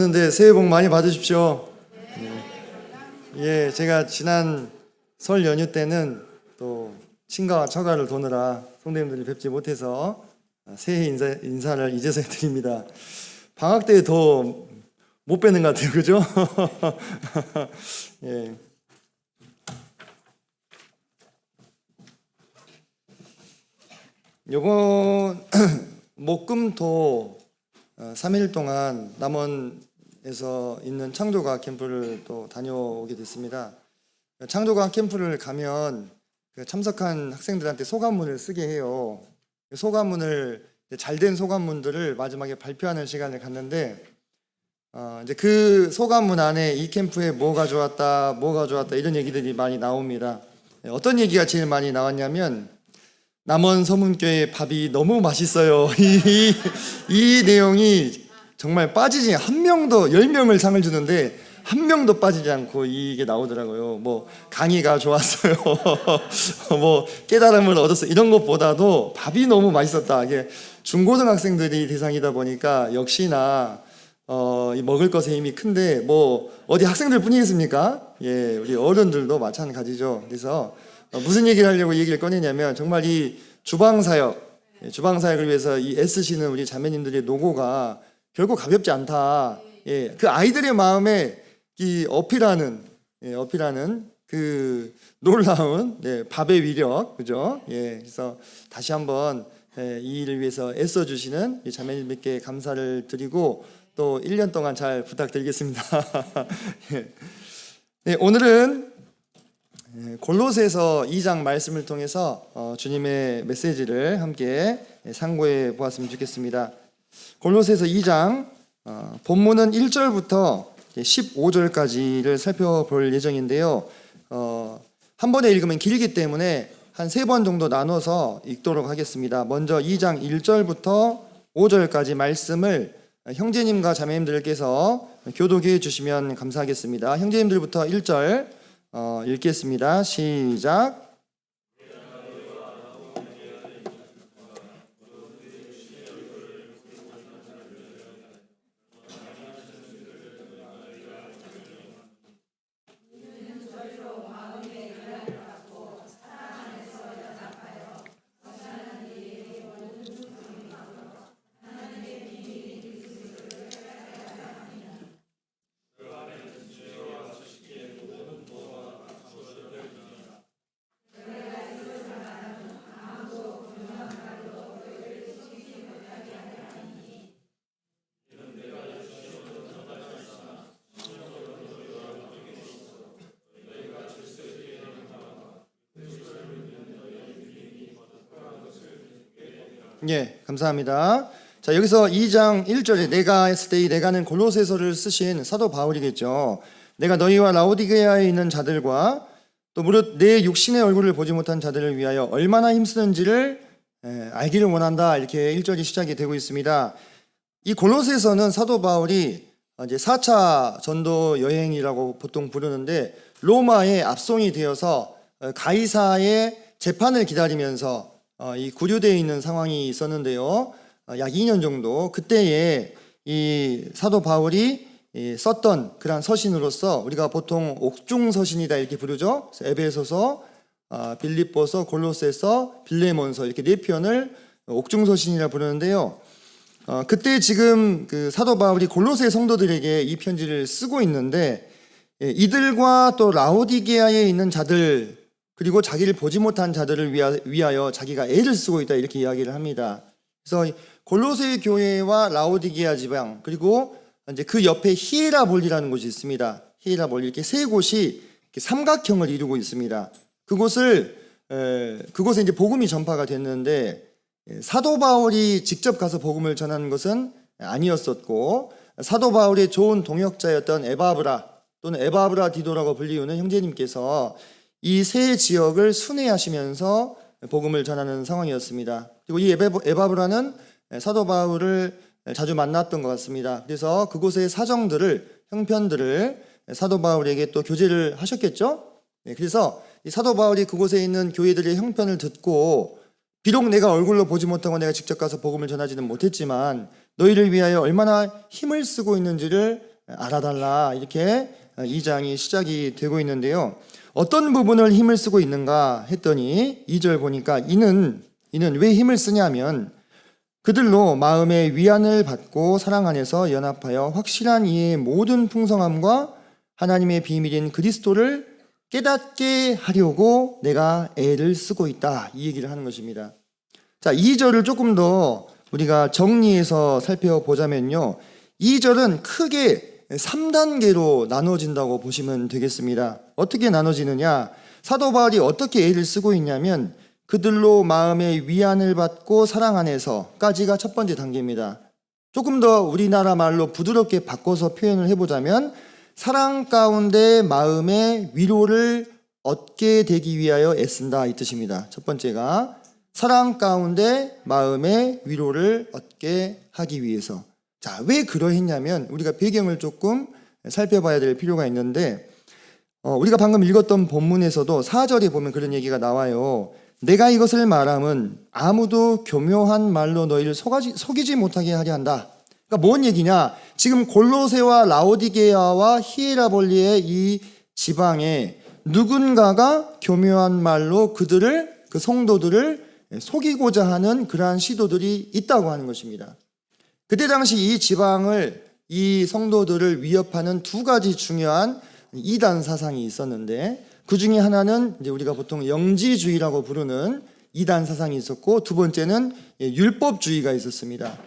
근데 새해 복 많이 받으십시오. 예, 제가 지난 설 연휴 때는 또 친가와 처가를 도느라 성도님들을 뵙지 못해서 새해 인사를 이제서야 드립니다. 방학 때 더 못 뵈는 것 같아요, 그죠? 예. 요번 목금토 3일 동안 남원에서 있는 창조과학 캠프를 또 다녀오게 됐습니다. 창조과학 캠프를 가면 참석한 학생들한테 소감문을 쓰게 해요. 소감문을 잘된 소감문들을 마지막에 발표하는 시간을 갖는데 이제 그 소감문 안에 이 캠프에 뭐가 좋았다 이런 얘기들이 많이 나옵니다. 어떤 얘기가 제일 많이 나왔냐면 남원 서문교회 밥이 너무 맛있어요. 이 내용이 정말 빠지지, 한 명도 10명을 상을 주는데 한 명도 빠지지 않고 이게 나오더라고요. 뭐 강의가 좋았어요. 뭐 깨달음을 얻었어요. 이런 것보다도 밥이 너무 맛있었다. 이게 중고등학생들이 대상이다 보니까 역시나 이 먹을 것에 힘이 큰데 뭐 어디 학생들 뿐이겠습니까? 예, 우리 어른들도 마찬가지죠. 그래서 무슨 얘기를 하려고 이 얘기를 꺼내냐면 정말 이 주방사역을 위해서 이 애쓰시는 우리 자매님들의 노고가 결코 가볍지 않다. 예, 그 아이들의 마음에 이 어필하는 그 놀라운 밥의 위력, 그죠? 예, 그래서 다시 한번 이 일을 위해서 애써주시는 이 자매님들께 감사를 드리고 또 1년 동안 잘 부탁드리겠습니다. 네, 오늘은 골로새서 2장 말씀을 통해서 주님의 메시지를 함께 상고해 보았으면 좋겠습니다. 골로새서 2장 본문은 1절부터 15절까지를 살펴볼 예정인데요. 한 번에 읽으면 길기 때문에 한 3번 정도 나눠서 읽도록 하겠습니다. 먼저 2장 1절부터 5절까지 말씀을 형제님과 자매님들께서 교독해 주시면 감사하겠습니다. 형제님들부터 1절 읽겠습니다. 시작. 예, 감사합니다. 자, 여기서 2장 1절에 내가 했을 때 이 내가는 골로새서를 쓰신 사도 바울이겠죠. 내가 너희와 라오디게아에 있는 자들과 또 무릇 내 육신의 얼굴을 보지 못한 자들을 위하여 얼마나 힘쓰는지를 알기를 원한다. 이렇게 1절이 시작이 되고 있습니다. 이 골로새서는 사도 바울이 이제 4차 전도 여행이라고 보통 부르는데 로마에 압송이 되어서 가이사의 재판을 기다리면서 이 구류되어 있는 상황이 있었는데요. 약 2년 정도 그때에 이 사도 바울이 썼던 그런 서신으로서 우리가 보통 옥중 서신이다 이렇게 부르죠. 에베소서, 빌립보서, 골로새서, 빌레몬서 이렇게 4편을 옥중 서신이라 부르는데요. 그때 지금 그 사도 바울이 골로새 성도들에게 이 편지를 쓰고 있는데 이들과 또 라오디게아에 있는 자들 그리고 자기를 보지 못한 자들을 위하여 자기가 애를 쓰고 있다 이렇게 이야기를 합니다. 그래서 골로새 교회와 라오디게아 지방 그리고 이제 그 옆에 히에라볼이라는 곳이 있습니다. 히에라볼 이렇게 3곳이 이렇게 삼각형을 이루고 있습니다. 그곳에 이제 복음이 전파가 됐는데 사도 바울이 직접 가서 복음을 전하는 것은 아니었었고 사도 바울의 좋은 동역자였던 에바브라 또는 에바브라 디도라고 불리우는 형제님께서 이 세 지역을 순회하시면서 복음을 전하는 상황이었습니다. 그리고 이 에바브라는 사도 바울을 자주 만났던 것 같습니다. 그래서 그곳의 사정들을 형편들을 사도 바울에게 또 교제를 하셨겠죠. 그래서 이 사도 바울이 그곳에 있는 교회들의 형편을 듣고 비록 내가 얼굴로 보지 못하고 내가 직접 가서 복음을 전하지는 못했지만 너희를 위하여 얼마나 힘을 쓰고 있는지를 알아달라, 이렇게 2장이 시작이 되고 있는데요. 어떤 부분을 힘을 쓰고 있는가 했더니 2절 보니까 이는 왜 힘을 쓰냐면 그들로 마음의 위안을 받고 사랑 안에서 연합하여 확실한 이해의 모든 풍성함과 하나님의 비밀인 그리스도를 깨닫게 하려고 내가 애를 쓰고 있다, 이 얘기를 하는 것입니다. 자, 2절을 조금 더 우리가 정리해서 살펴보자면요, 2절은 크게 3단계로 나눠진다고 보시면 되겠습니다. 어떻게 나눠지느냐? 사도 바울이 어떻게 애를 쓰고 있냐면 그들로 마음의 위안을 받고 사랑 안에서까지가 첫 번째 단계입니다. 조금 더 우리나라 말로 부드럽게 바꿔서 표현을 해보자면 사랑 가운데 마음의 위로를 얻게 되기 위하여 애쓴다, 이 뜻입니다. 첫 번째가 사랑 가운데 마음의 위로를 얻게 하기 위해서. 자, 왜 그러했냐면 우리가 배경을 조금 살펴봐야 될 필요가 있는데 우리가 방금 읽었던 본문에서도 4절에 보면 그런 얘기가 나와요. 내가 이것을 말함은 아무도 교묘한 말로 너희를 속이지 못하게 하려 한다. 그러니까 뭔 얘기냐? 지금 골로새와 라오디게아와 히에라볼리의 이 지방에 누군가가 교묘한 말로 그 성도들을 속이고자 하는 그러한 시도들이 있다고 하는 것입니다. 그때 당시 이 지방을, 이 성도들을 위협하는 두 가지 중요한 이단 사상이 있었는데 그 중에 하나는 이제 우리가 보통 영지주의라고 부르는 이단 사상이 있었고, 두 번째는 율법주의가 있었습니다.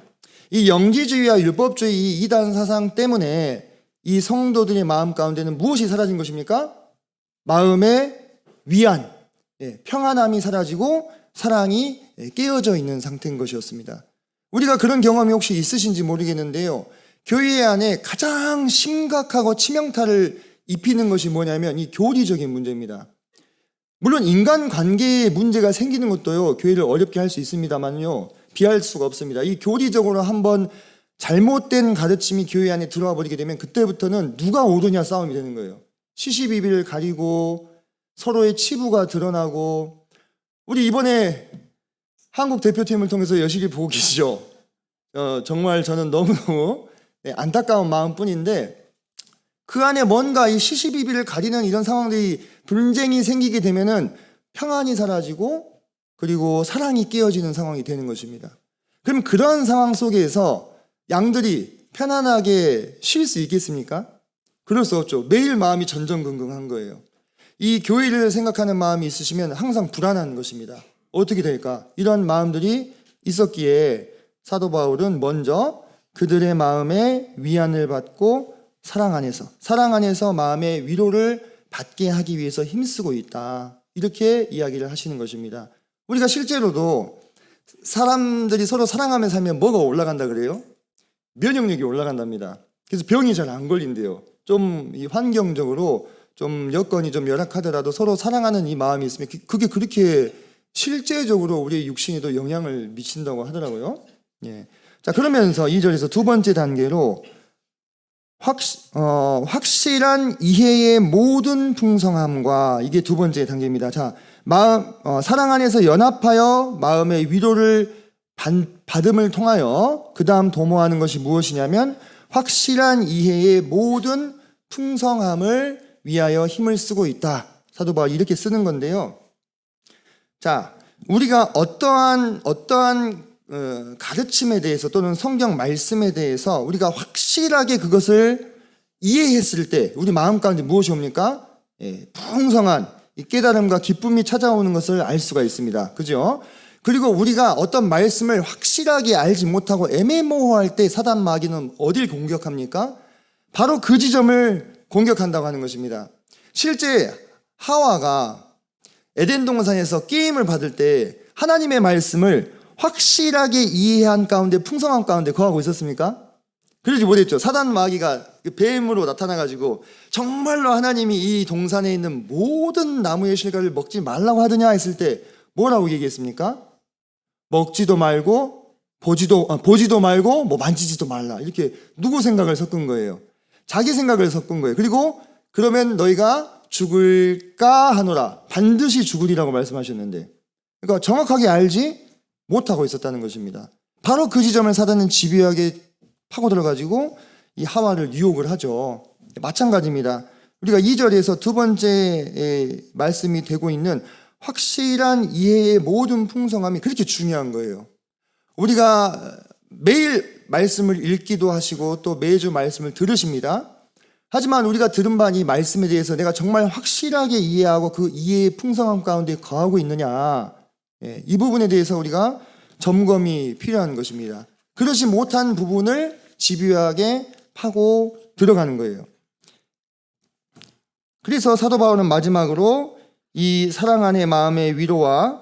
이 영지주의와 율법주의 이 이단 사상 때문에 이 성도들의 마음 가운데는 무엇이 사라진 것입니까? 마음의 위안, 평안함이 사라지고 사랑이 깨어져 있는 상태인 것이었습니다. 우리가 그런 경험이 혹시 있으신지 모르겠는데요, 교회 안에 가장 심각하고 치명타를 입히는 것이 뭐냐면 이 교리적인 문제입니다. 물론 인간관계에 문제가 생기는 것도요, 교회를 어렵게 할 수 있습니다만요, 비할 수가 없습니다. 이 교리적으로 한번 잘못된 가르침이 교회 안에 들어와 버리게 되면 그때부터는 누가 옳으냐 싸움이 되는 거예요. 시시비비를 가리고 서로의 치부가 드러나고, 우리 이번에 한국 대표팀을 통해서 여실히 보고 계시죠? 정말 저는 너무너무 안타까운 마음뿐인데 그 안에 뭔가 이 시시비비를 가리는 이런 상황들이 분쟁이 생기게 되면은 평안이 사라지고 그리고 사랑이 깨어지는 상황이 되는 것입니다. 그럼 그런 상황 속에서 양들이 편안하게 쉴 수 있겠습니까? 그럴 수 없죠. 매일 마음이 전전긍긍한 거예요. 이 교회를 생각하는 마음이 있으시면 항상 불안한 것입니다. 어떻게 될까? 이런 마음들이 있었기에 사도 바울은 먼저 그들의 마음에 위안을 받고 사랑 안에서 마음의 위로를 받게 하기 위해서 힘쓰고 있다, 이렇게 이야기를 하시는 것입니다. 우리가 실제로도 사람들이 서로 사랑하며 살면 뭐가 올라간다 그래요? 면역력이 올라간답니다. 그래서 병이 잘 안 걸린대요. 좀 이 환경적으로 좀 여건이 좀 열악하더라도 서로 사랑하는 이 마음이 있으면 그게 그렇게 실제적으로 우리의 육신에도 영향을 미친다고 하더라고요. 예. 자, 그러면서 2절에서 두 번째 단계로 확실한 이해의 모든 풍성함과, 이게 두 번째 단계입니다. 자, 사랑 안에서 연합하여 마음의 위로를 받음을 통하여 그 다음 도모하는 것이 무엇이냐면 확실한 이해의 모든 풍성함을 위하여 힘을 쓰고 있다. 사도 바울이 이렇게 쓰는 건데요. 자, 우리가 어떠한 가르침에 대해서 또는 성경 말씀에 대해서 우리가 확실하게 그것을 이해했을 때 우리 마음 가운데 무엇이 옵니까? 풍성한 깨달음과 기쁨이 찾아오는 것을 알 수가 있습니다. 그죠? 그리고 우리가 어떤 말씀을 확실하게 알지 못하고 애매모호할 때 사단 마귀는 어딜 공격합니까? 바로 그 지점을 공격한다고 하는 것입니다. 실제 하와가 에덴 동산에서 게임을 받을 때 하나님의 말씀을 확실하게 이해한 가운데 풍성함 가운데 거하고 있었습니까? 그러지 못했죠. 사단 마귀가 뱀으로 나타나가지고 정말로 하나님이 이 동산에 있는 모든 나무의 실과를 먹지 말라고 하더냐 했을 때 뭐라고 얘기했습니까? 먹지도 말고 보지도 말고 뭐 만지지도 말라, 이렇게 누구 생각을 섞은 거예요? 자기 생각을 섞은 거예요. 그리고 그러면 너희가 죽을까 하노라, 반드시 죽으리라고 말씀하셨는데, 그러니까 정확하게 알지 못하고 있었다는 것입니다. 바로 그 지점을 사단은 집요하게 파고들어가지고 이 하와를 유혹을 하죠. 마찬가지입니다. 우리가 2절에서 두 번째 말씀이 되고 있는 확실한 이해의 모든 풍성함이 그렇게 중요한 거예요. 우리가 매일 말씀을 읽기도 하시고 또 매주 말씀을 들으십니다. 하지만 우리가 들은 바 이 말씀에 대해서 내가 정말 확실하게 이해하고 그 이해의 풍성함 가운데 거하고 있느냐, 이 부분에 대해서 우리가 점검이 필요한 것입니다. 그러지 못한 부분을 집요하게 파고 들어가는 거예요. 그래서 사도 바울은 마지막으로 이 사랑 안의 마음의 위로와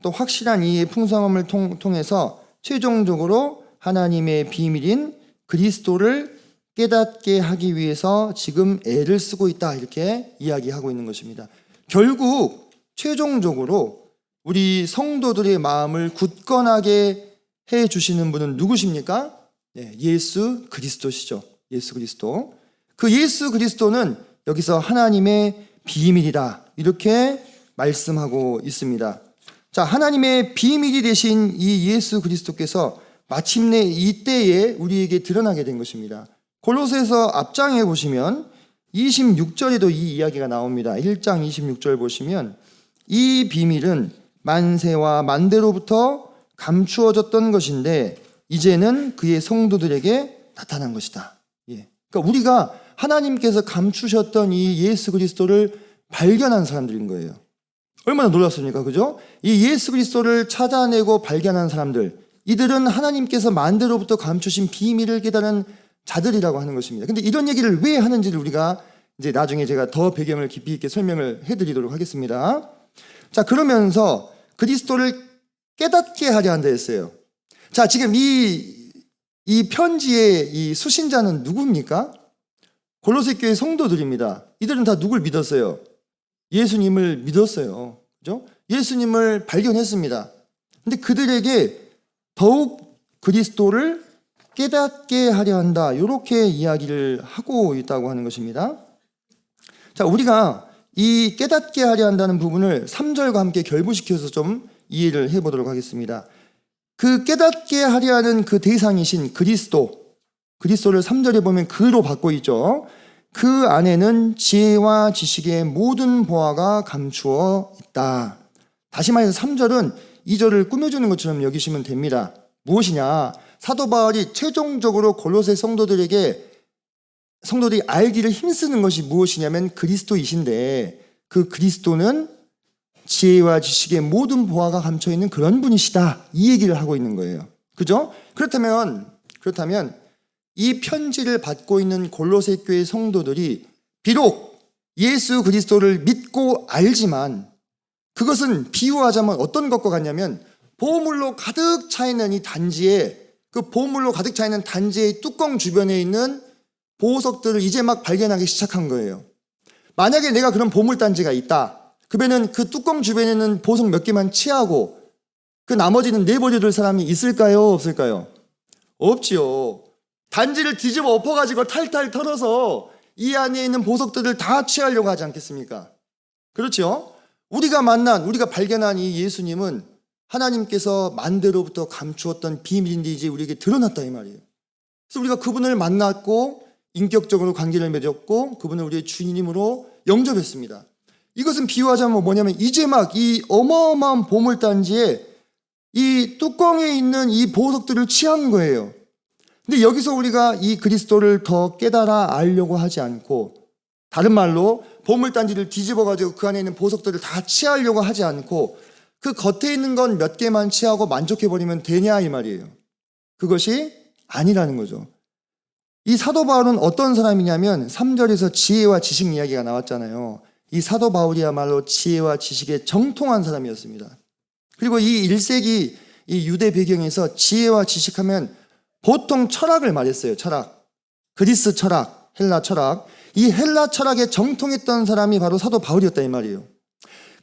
또 확실한 이해의 풍성함을 통해서 최종적으로 하나님의 비밀인 그리스도를 깨닫게 하기 위해서 지금 애를 쓰고 있다, 이렇게 이야기하고 있는 것입니다. 결국 최종적으로 우리 성도들의 마음을 굳건하게 해주시는 분은 누구십니까? 예수 그리스도시죠. 예수 그리스도. 그 예수 그리스도는 여기서 하나님의 비밀이다, 이렇게 말씀하고 있습니다. 자, 하나님의 비밀이 되신 이 예수 그리스도께서 마침내 이때에 우리에게 드러나게 된 것입니다. 골로새서 앞장에 보시면 26절에도 이 이야기가 나옵니다. 1장 26절 보시면 이 비밀은 만세와 만대로부터 감추어졌던 것인데 이제는 그의 성도들에게 나타난 것이다. 그러니까 우리가 하나님께서 감추셨던 이 예수 그리스도를 발견한 사람들인 거예요. 얼마나 놀랐습니까? 그죠? 이 예수 그리스도를 찾아내고 발견한 사람들, 이들은 하나님께서 만대로부터 감추신 비밀을 깨달은 자들이라고 하는 것입니다. 근데 이런 얘기를 왜 하는지를 우리가 이제 나중에 제가 더 배경을 깊이 있게 설명을 해드리도록 하겠습니다. 자, 그러면서 그리스도를 깨닫게 하려 한다 했어요. 자, 지금 이 편지의 이 수신자는 누굽니까? 골로새 교회 성도들입니다. 이들은 다 누굴 믿었어요? 예수님을 믿었어요. 그죠? 예수님을 발견했습니다. 근데 그들에게 더욱 그리스도를 깨닫게 하려 한다, 이렇게 이야기를 하고 있다고 하는 것입니다. 자, 우리가 이 깨닫게 하려 한다는 부분을 3절과 함께 결부시켜서 좀 이해를 해보도록 하겠습니다. 그 깨닫게 하려 하는 그 대상이신 그리스도를 3절에 보면 그로 받고 있죠. 그 안에는 지혜와 지식의 모든 보화가 감추어 있다. 다시 말해서 3절은 2절을 꾸며주는 것처럼 여기시면 됩니다. 무엇이냐? 사도 바울이 최종적으로 골로새 성도들이 알기를 힘쓰는 것이 무엇이냐면 그리스도이신데, 그 그리스도는 지혜와 지식의 모든 보화가 감춰있는 그런 분이시다, 이 얘기를 하고 있는 거예요. 그죠? 그렇다면 이 편지를 받고 있는 골로새 교회 성도들이 비록 예수 그리스도를 믿고 알지만 그것은 비유하자면 어떤 것과 같냐면 보물로 가득 차 있는 이 단지에, 그 보물로 가득 차 있는 단지의 뚜껑 주변에 있는 보석들을 이제 막 발견하기 시작한 거예요. 만약에 내가 그런 보물단지가 있다, 그러면 그 뚜껑 주변에 있는 보석 몇 개만 취하고 그 나머지는 내버려둘 사람이 있을까요? 없을까요? 없지요. 단지를 뒤집어 엎어가지고 탈탈 털어서 이 안에 있는 보석들을 다 취하려고 하지 않겠습니까? 그렇죠? 우리가 발견한 이 예수님은 하나님께서 만대로부터 감추었던 비밀인데 이제 우리에게 드러났다, 이 말이에요. 그래서 우리가 그분을 만났고 인격적으로 관계를 맺었고 그분을 우리의 주님으로 영접했습니다. 이것은 비유하자면 뭐냐면 이제 막 이 어마어마한 보물단지에 이 뚜껑에 있는 이 보석들을 취한 거예요. 근데 여기서 우리가 이 그리스도를 더 깨달아 알려고 하지 않고, 다른 말로 보물단지를 뒤집어가지고 그 안에 있는 보석들을 다 취하려고 하지 않고 그 겉에 있는 건 몇 개만 취하고 만족해버리면 되냐, 이 말이에요. 그것이 아니라는 거죠. 이 사도 바울은 어떤 사람이냐면 3절에서 지혜와 지식 이야기가 나왔잖아요. 이 사도 바울이야말로 지혜와 지식에 정통한 사람이었습니다. 그리고 이 1세기 이 유대 배경에서 지혜와 지식하면 보통 철학을 말했어요. 철학. 그리스 철학, 헬라 철학. 이 헬라 철학에 정통했던 사람이 바로 사도 바울이었다, 이 말이에요.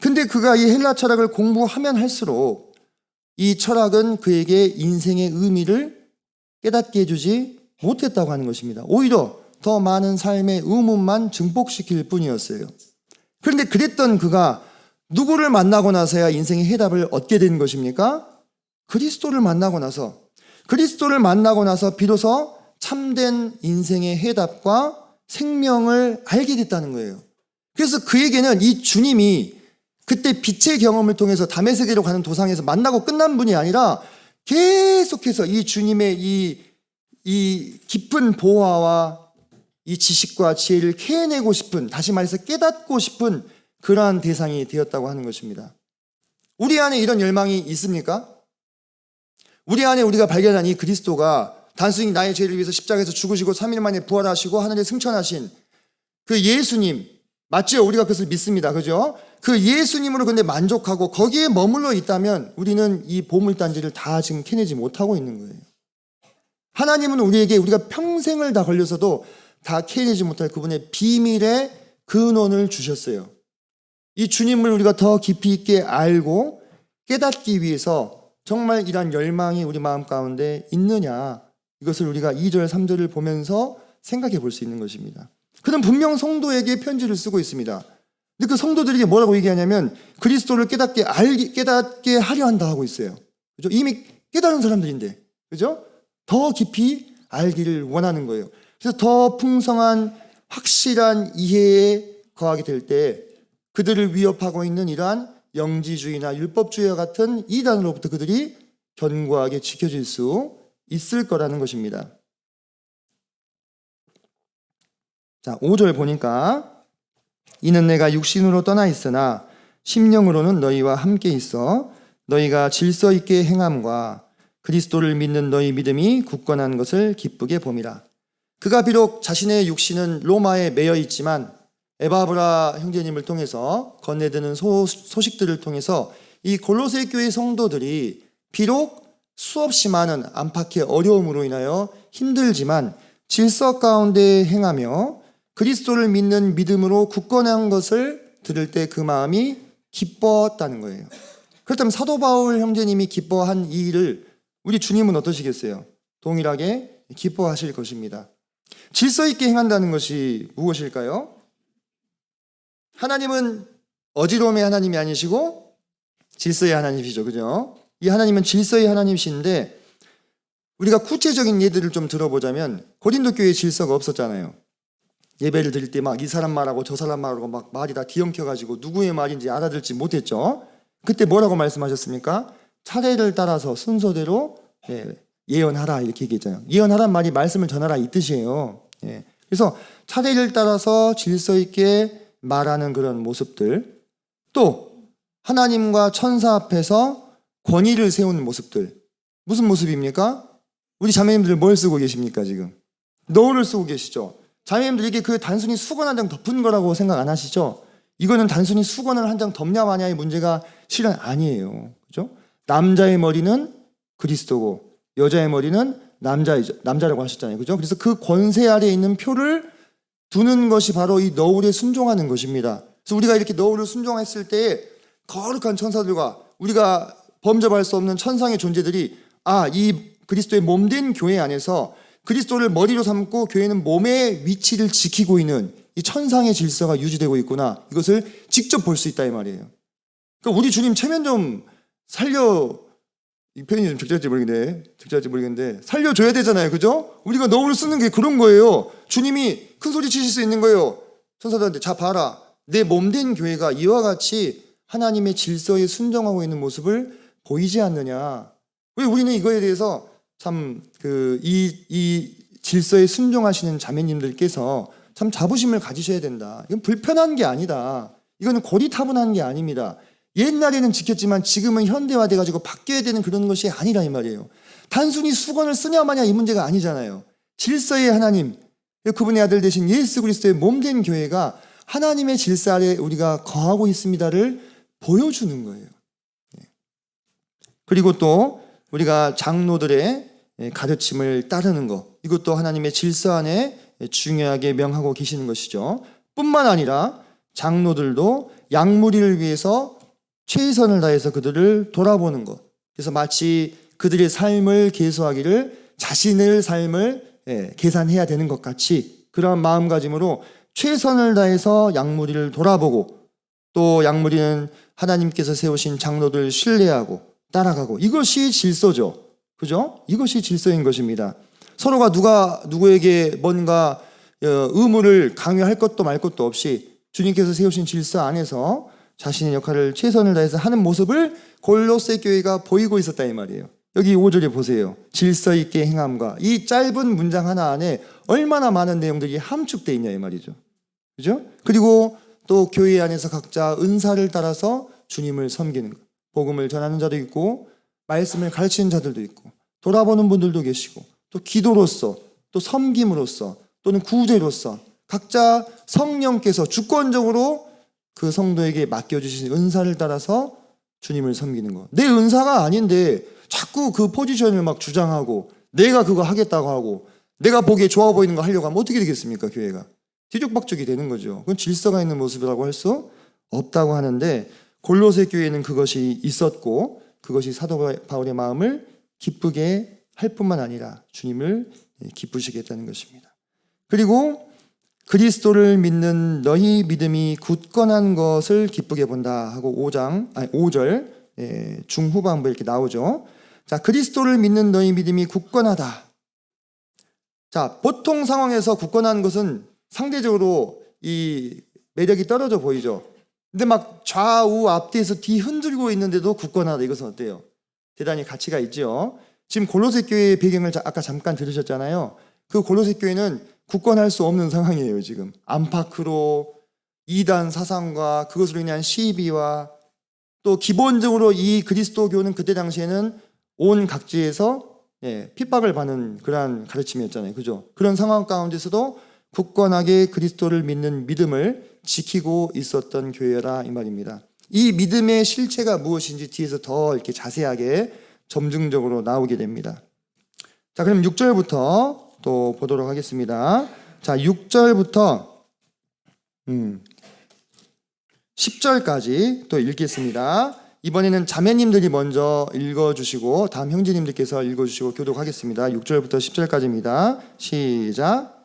근데 그가 이 헬라 철학을 공부하면 할수록 이 철학은 그에게 인생의 의미를 깨닫게 해주지 못했다고 하는 것입니다. 오히려 더 많은 삶의 의문만 증폭시킬 뿐이었어요. 그런데 그랬던 그가 누구를 만나고 나서야 인생의 해답을 얻게 된 것입니까? 그리스도를 만나고 나서 비로소 참된 인생의 해답과 생명을 알게 됐다는 거예요. 그래서 그에게는 이 주님이 그때 빛의 경험을 통해서 다메섹으로 가는 도상에서 만나고 끝난 분이 아니라 계속해서 이 주님의 이 깊은 보화와 이 지식과 지혜를 캐내고 싶은, 다시 말해서 깨닫고 싶은 그러한 대상이 되었다고 하는 것입니다. 우리 안에 이런 열망이 있습니까? 우리 안에 우리가 발견한 이 그리스도가 단순히 나의 죄를 위해서 십자가에서 죽으시고 3일 만에 부활하시고 하늘에 승천하신 그 예수님, 맞죠? 우리가 그것을 믿습니다. 그죠? 그 예수님으로 근데 만족하고 거기에 머물러 있다면 우리는 이 보물단지를 다 지금 캐내지 못하고 있는 거예요. 하나님은 우리에게 우리가 평생을 다 걸려서도 다 캐내지 못할 그분의 비밀의 근원을 주셨어요. 이 주님을 우리가 더 깊이 있게 알고 깨닫기 위해서 정말 이러한 열망이 우리 마음 가운데 있느냐, 이것을 우리가 2절, 3절을 보면서 생각해 볼 수 있는 것입니다. 그는 분명 성도에게 편지를 쓰고 있습니다. 근데 그 성도들에게 뭐라고 얘기하냐면 그리스도를 깨닫게 하려 한다 하고 있어요. 그죠? 이미 깨달은 사람들인데, 그죠? 더 깊이 알기를 원하는 거예요. 그래서 더 풍성한 확실한 이해에 거하게 될 때 그들을 위협하고 있는 이러한 영지주의나 율법주의와 같은 이단으로부터 그들이 견고하게 지켜질 수 있을 거라는 것입니다. 자, 5절 보니까 이는 내가 육신으로 떠나 있으나 심령으로는 너희와 함께 있어 너희가 질서 있게 행함과 그리스도를 믿는 너희 믿음이 굳건한 것을 기쁘게 봄이라. 그가 비록 자신의 육신은 로마에 매여 있지만 에바브라 형제님을 통해서 건네드는 소식들을 통해서 이 골로새 교회 성도들이 비록 수없이 많은 안팎의 어려움으로 인하여 힘들지만 질서 가운데 행하며 그리스도를 믿는 믿음으로 굳건한 것을 들을 때 그 마음이 기뻤다는 거예요. 그렇다면 사도 바울 형제님이 기뻐한 이 일을 우리 주님은 어떠시겠어요? 동일하게 기뻐하실 것입니다. 질서 있게 행한다는 것이 무엇일까요? 하나님은 어지러움의 하나님이 아니시고 질서의 하나님이시죠. 그죠? 이 하나님은 질서의 하나님이신데 우리가 구체적인 예들을 좀 들어보자면 고린도 교회에 질서가 없었잖아요. 예배를 드릴 때 막 이 사람 말하고 저 사람 말하고 막 말이 다 뒤엉켜가지고 누구의 말인지 알아들지 못했죠. 그때 뭐라고 말씀하셨습니까? 차례를 따라서 순서대로 예언하라 이렇게 얘기했잖아요. 예언하란 말이 말씀을 전하라 이 뜻이에요. 그래서 차례를 따라서 질서 있게 말하는 그런 모습들, 또 하나님과 천사 앞에서 권위를 세우는 모습들. 무슨 모습입니까? 우리 자매님들 뭘 쓰고 계십니까 지금? 너울을 쓰고 계시죠? 자매님들 이게 그 단순히 수건 한 장 덮은 거라고 생각 안 하시죠? 이거는 단순히 수건을 한 장 덮냐 마냐의 문제가 실은 아니에요. 그죠? 남자의 머리는 그리스도고 여자의 머리는 남자라고 하셨잖아요. 그죠? 그래서 그 권세 아래에 있는 표를 두는 것이 바로 이 너울에 순종하는 것입니다. 그래서 우리가 이렇게 너울을 순종했을 때 거룩한 천사들과 우리가 범접할 수 없는 천상의 존재들이 이 그리스도의 몸된 교회 안에서 그리스도를 머리로 삼고 교회는 몸의 위치를 지키고 있는 이 천상의 질서가 유지되고 있구나. 이것을 직접 볼 수 있다 이 말이에요. 그러니까 우리 주님 체면 좀 이 표현이 좀 적절할지 모르겠는데 살려줘야 되잖아요. 그죠? 우리가 너울을 쓰는 게 그런 거예요. 주님이 큰 소리 치실 수 있는 거예요. 천사들한테 자 봐라. 내 몸된 교회가 이와 같이 하나님의 질서에 순종하고 있는 모습을 보이지 않느냐. 왜 우리는 이거에 대해서 참 이 질서에 순종하시는 자매님들께서 참 자부심을 가지셔야 된다. 이건 불편한 게 아니다. 이거는 고리타분한 게 아닙니다. 옛날에는 지켰지만 지금은 현대화돼가지고 바뀌어야 되는 그런 것이 아니라 이 말이에요. 단순히 수건을 쓰냐 마냐 이 문제가 아니잖아요. 질서의 하나님, 그분의 아들 되신 예수 그리스도의 몸된 교회가 하나님의 질서 아래 우리가 거하고 있습니다를 보여주는 거예요. 그리고 또 우리가 장로들의 가르침을 따르는 것, 이것도 하나님의 질서 안에 중요하게 명하고 계시는 것이죠. 뿐만 아니라 장로들도 양무리를 위해서 최선을 다해서 그들을 돌아보는 것, 그래서 마치 그들의 삶을 계수하기를 자신의 삶을 계산해야 되는 것 같이 그러한 마음가짐으로 최선을 다해서 양무리를 돌아보고 또 양무리는 하나님께서 세우신 장로들 신뢰하고 따라가고, 이것이 질서죠. 그죠? 이것이 질서인 것입니다. 서로가 누가 누구에게 뭔가 의무를 강요할 것도 말 것도 없이 주님께서 세우신 질서 안에서 자신의 역할을 최선을 다해서 하는 모습을 골로새 교회가 보이고 있었다 이 말이에요. 여기 5절에 보세요. 질서 있게 행함과, 이 짧은 문장 하나 안에 얼마나 많은 내용들이 함축되어 있냐 이 말이죠. 그죠? 그리고 또 교회 안에서 각자 은사를 따라서 주님을 섬기는 것. 복음을 전하는 자도 있고 말씀을 가르치는 자들도 있고 돌아보는 분들도 계시고 또 기도로서 또 섬김으로써 또는 구제로서 각자 성령께서 주권적으로 그 성도에게 맡겨주신 은사를 따라서 주님을 섬기는 것. 내 은사가 아닌데 자꾸 그 포지션을 막 주장하고 내가 그거 하겠다고 하고 내가 보기에 좋아 보이는 거 하려고 하면 어떻게 되겠습니까? 교회가 뒤죽박죽이 되는 거죠. 그건 질서가 있는 모습이라고 할 수 없다고 하는데, 골로새 교회는 그것이 있었고 그것이 사도 바울의 마음을 기쁘게 할 뿐만 아니라 주님을 기쁘시게 했다는 것입니다. 그리고 그리스도를 믿는 너희 믿음이 굳건한 것을 기쁘게 본다 하고 5절 중후반부에 이렇게 나오죠. 자, 그리스도를 믿는 너희 믿음이 굳건하다. 자, 보통 상황에서 굳건한 것은 상대적으로 이 매력이 떨어져 보이죠. 근데 막 좌우 앞뒤에서 뒤 흔들고 있는데도 굳건하다. 이것은 어때요? 대단히 가치가 있죠. 지금 골로새 교회의 배경을 아까 잠깐 들으셨잖아요. 그 골로새 교회는 굳건할 수 없는 상황이에요. 지금 안팎으로 이단 사상과 그것으로 인한 시비와 또 기본적으로 이 그리스도교는 그때 당시에는 온 각지에서 핍박을 받는 그러한 가르침이었잖아요. 그죠? 그런 상황 가운데서도 굳건하게 그리스도를 믿는 믿음을 지키고 있었던 교회라 이 말입니다. 이 믿음의 실체가 무엇인지 뒤에서 더 이렇게 자세하게 점증적으로 나오게 됩니다. 자, 그럼 6절부터 또 보도록 하겠습니다. 자, 6절부터 10절까지 또 읽겠습니다. 이번에는 자매님들이 먼저 읽어주시고 다음 형제님들께서 읽어주시고 교독하겠습니다. 6절부터 10절까지입니다. 시작.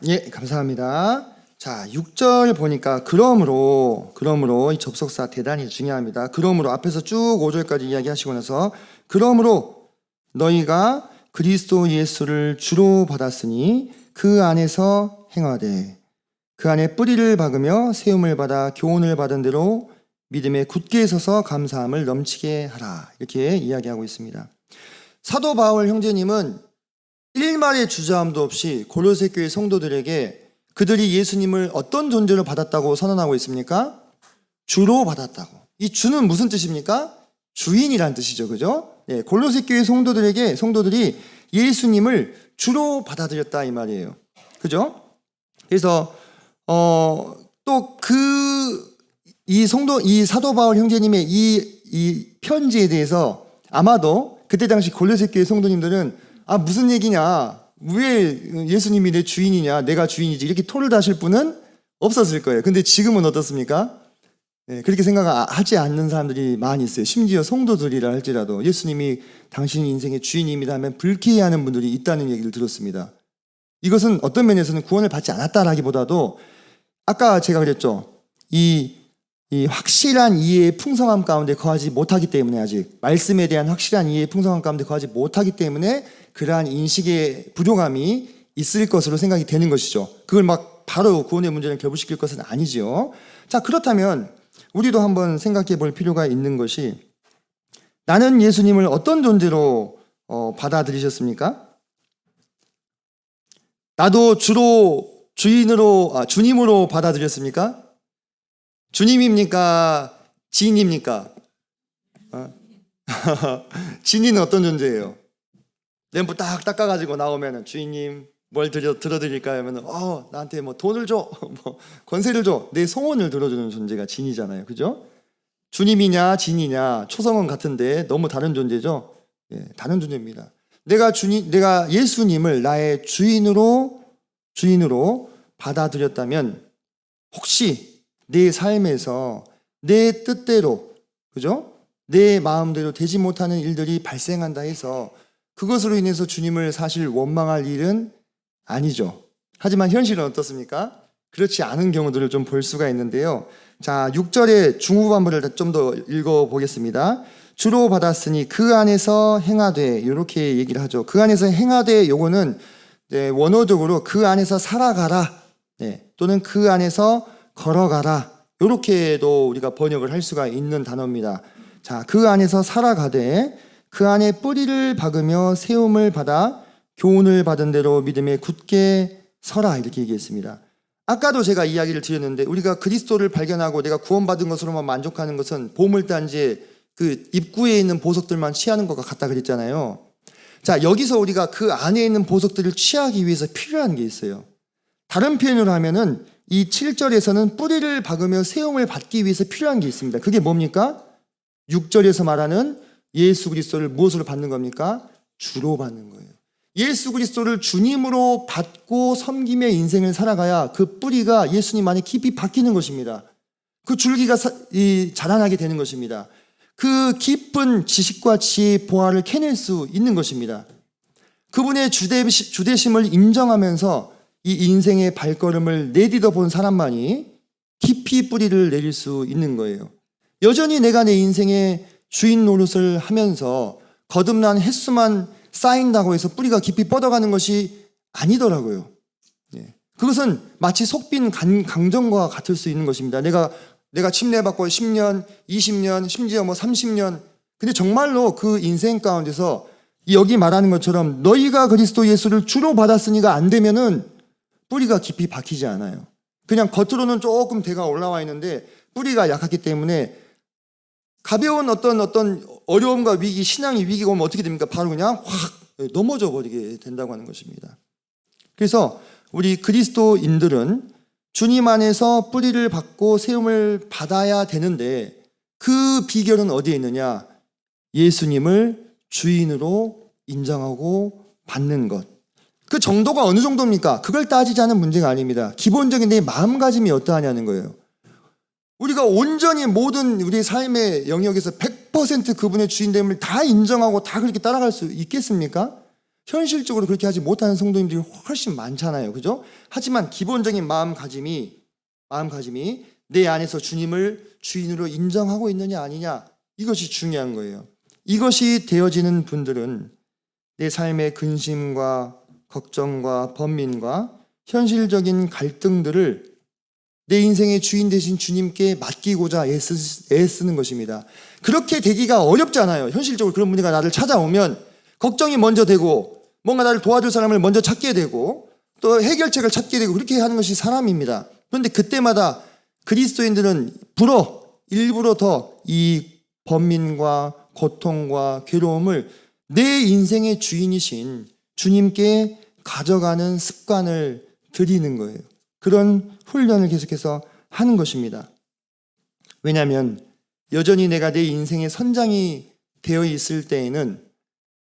예, 감사합니다. 자, 6절 보니까 그러므로 이 접속사 대단히 중요합니다. 그러므로 앞에서 쭉 5절까지 이야기하시고 나서 그러므로 너희가 그리스도 예수를 주로 받았으니 그 안에서 행하되 그 안에 뿌리를 박으며 세움을 받아 교훈을 받은 대로 믿음에 굳게 서서 감사함을 넘치게 하라. 이렇게 이야기하고 있습니다. 사도 바울 형제님은 일말의 주저함도 없이 골로새 교회 성도들에게 그들이 예수님을 어떤 존재로 받았다고 선언하고 있습니까? 주로 받았다고. 이 주는 무슨 뜻입니까? 주인이란 뜻이죠. 그죠? 예, 골로새 교회 성도들이 예수님을 주로 받아들였다 이 말이에요. 그죠? 그래서 또 이 사도 바울 형제님의 이 편지에 대해서 아마도 그때 당시 골로새 교회 성도님들은 무슨 얘기냐, 왜 예수님이 내 주인이냐, 내가 주인이지, 이렇게 토를 다실 분은 없었을 거예요. 근데 지금은 어떻습니까? 그렇게 생각하지 않는 사람들이 많이 있어요. 심지어 성도들이라 할지라도 예수님이 당신 인생의 주인입니다 하면 불쾌해하는 분들이 있다는 얘기를 들었습니다. 이것은 어떤 면에서는 구원을 받지 않았다라기보다도 아까 제가 그랬죠. 이 확실한 이해의 풍성함 가운데 거하지 못하기 때문에, 아직 말씀에 대한 확실한 이해의 풍성함 가운데 거하지 못하기 때문에 그러한 인식의 부족함이 있을 것으로 생각이 되는 것이죠. 그걸 막 바로 구원의 문제를 결부시킬 것은 아니죠. 자, 그렇다면 우리도 한번 생각해 볼 필요가 있는 것이, 나는 예수님을 어떤 존재로 받아들이셨습니까? 나도 주로 주님으로 받아들였습니까? 주님입니까? 지인입니까? 지인은 어떤 존재예요? 램프 딱 닦아가지고 나오면 주인님 뭘 들어드릴까 하면 나한테 뭐 돈을 줘, 뭐 권세를 줘. 내 소원을 들어주는 존재가 진이잖아요. 그죠? 주님이냐 진이냐 초성은 같은데 너무 다른 존재죠. 예, 다른 존재입니다. 내가 예수님을 나의 주인으로 받아들였다면 혹시 내 삶에서 내 뜻대로, 그죠? 내 마음대로 되지 못하는 일들이 발생한다 해서 그것으로 인해서 주님을 사실 원망할 일은 아니죠. 하지만 현실은 어떻습니까? 그렇지 않은 경우들을 좀 볼 수가 있는데요. 자, 6절의 중후반부를 좀 더 읽어보겠습니다. 주로 받았으니 그 안에서 행하되, 이렇게 얘기를 하죠. 그 안에서 행하되, 요거는 원어적으로 그 안에서 살아가라, 또는 그 안에서 걸어가라, 이렇게도 우리가 번역을 할 수가 있는 단어입니다. 자, 그 안에서 살아가되 그 안에 뿌리를 박으며 세움을 받아 교훈을 받은 대로 믿음에 굳게 서라, 이렇게 얘기했습니다. 아까도 제가 이야기를 드렸는데 우리가 그리스도를 발견하고 내가 구원받은 것으로만 만족하는 것은 보물단지의 그 입구에 있는 보석들만 취하는 것과 같다 그랬잖아요. 자, 여기서 우리가 그 안에 있는 보석들을 취하기 위해서 필요한 게 있어요. 다른 표현으로 하면은 이 7절에서는 뿌리를 박으며 세움을 받기 위해서 필요한 게 있습니다. 그게 뭡니까? 6절에서 말하는 예수 그리스도를 무엇으로 받는 겁니까? 주로 받는 거예요. 예수 그리스도를 주님으로 받고 섬기며 인생을 살아가야 그 뿌리가 예수님 안에 깊이 박히는 것입니다. 그 줄기가 자라나게 되는 것입니다. 그 깊은 지식과 지혜의 보화를 캐낼 수 있는 것입니다. 그분의 주대심을 인정하면서 이 인생의 발걸음을 내딛어 본 사람만이 깊이 뿌리를 내릴 수 있는 거예요. 여전히 내가 내 인생의 주인 노릇을 하면서 거듭난 횟수만 쌓인다고 해서 뿌리가 깊이 뻗어가는 것이 아니더라고요. 그것은 마치 속빈 강정과 같을 수 있는 것입니다. 내가 침례받고 10년, 20년, 심지어 30년, 근데 정말로 그 인생 가운데서 여기 말하는 것처럼 너희가 그리스도 예수를 주로 받았으니가 안 되면은 뿌리가 깊이 박히지 않아요. 그냥 겉으로는 조금 대가 올라와 있는데 뿌리가 약하기 때문에 가벼운 어떤 어려움과 위기, 신앙의 위기가 오면 어떻게 됩니까? 바로 그냥 확 넘어져 버리게 된다고 하는 것입니다. 그래서 우리 그리스도인들은 주님 안에서 뿌리를 받고 세움을 받아야 되는데 그 비결은 어디에 있느냐? 예수님을 주인으로 인정하고 받는 것. 그 정도가 어느 정도입니까? 그걸 따지자는 문제가 아닙니다. 기본적인 내 마음가짐이 어떠하냐는 거예요. 우리가 온전히 모든 우리 삶의 영역에서 100% 그분의 주인됨을 다 인정하고 다 그렇게 따라갈 수 있겠습니까? 현실적으로 그렇게 하지 못하는 성도님들이 훨씬 많잖아요. 그죠? 하지만 기본적인 마음가짐이 내 안에서 주님을 주인으로 인정하고 있느냐 아니냐, 이것이 중요한 거예요. 이것이 되어지는 분들은 내 삶의 근심과 걱정과 번민과 현실적인 갈등들을 내 인생의 주인 되신 주님께 맡기고자 애쓰는 것입니다. 그렇게 되기가 어렵잖아요. 현실적으로 그런 문제가 나를 찾아오면 걱정이 먼저 되고 뭔가 나를 도와줄 사람을 먼저 찾게 되고 또 해결책을 찾게 되고 그렇게 하는 것이 사람입니다. 그런데 그때마다 그리스도인들은 일부러 더 이 번민과 고통과 괴로움을 내 인생의 주인이신 주님께 가져가는 습관을 들이는 거예요. 그런 훈련을 계속해서 하는 것입니다. 왜냐하면 여전히 내가 내 인생의 선장이 되어 있을 때에는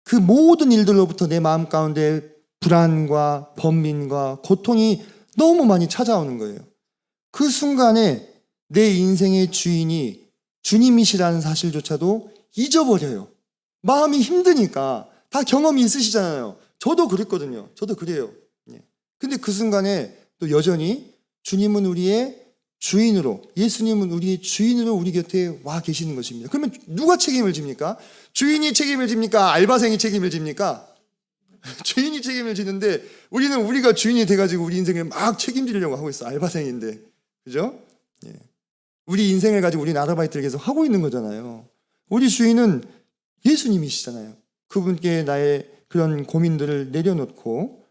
그 모든 일들로부터 내 마음 가운데 불안과 번민과 고통이 너무 많이 찾아오는 거예요. 그 순간에 내 인생의 주인이 주님이시라는 사실조차도 잊어버려요. 마음이 힘드니까. 다 경험이 있으시잖아요. 저도 그랬거든요. 저도 그래요. 근데 그 순간에 또 여전히 주님은 우리의 주인으로, 예수님은 우리의 주인으로 우리 곁에 와 계시는 것입니다. 그러면 누가 책임을 집니까? 주인이 책임을 집니까? 알바생이 책임을 집니까? 주인이 책임을 지는데 우리가 주인이 돼가지고 우리 인생을 막 책임지려고 하고 있어. 알바생인데. 그죠? 우리 인생을 가지고 우리는 아르바이트를 계속 하고 있는 거잖아요. 우리 주인은 예수님이시잖아요. 그분께 나의 그런 고민들을 내려놓고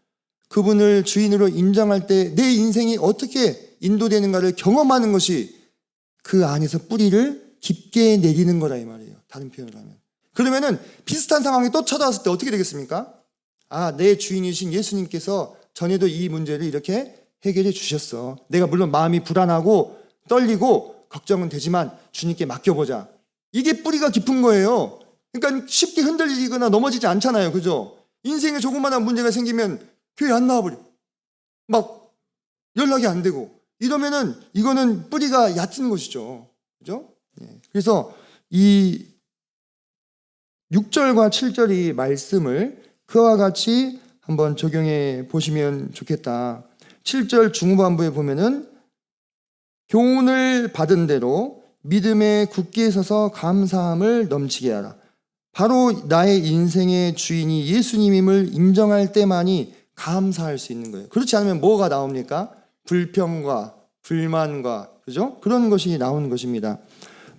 그분을 주인으로 인정할 때 내 인생이 어떻게 인도되는가를 경험하는 것이 그 안에서 뿌리를 깊게 내리는 거라 이 말이에요. 다른 표현을 하면. 그러면은 비슷한 상황이 또 찾아왔을 때 어떻게 되겠습니까? 내 주인이신 예수님께서 전에도 이 문제를 이렇게 해결해 주셨어. 내가 물론 마음이 불안하고 떨리고 걱정은 되지만 주님께 맡겨보자. 이게 뿌리가 깊은 거예요. 그러니까 쉽게 흔들리거나 넘어지지 않잖아요. 그죠? 인생에 조그마한 문제가 생기면 교회 안 나와버려. 막 연락이 안 되고 이러면은 이거는 뿌리가 얕은 것이죠. 그죠? 그래서 이 6절과 7절의 말씀을 그와 같이 한번 적용해 보시면 좋겠다. 7절 중후반부에 보면은 교훈을 받은 대로 믿음에 굳게 서서 감사함을 넘치게 하라. 바로 나의 인생의 주인이 예수님임을 인정할 때만이 감사할 수 있는 거예요. 그렇지 않으면 뭐가 나옵니까? 불평과 불만과 그죠? 그런 것이 나오는 것입니다.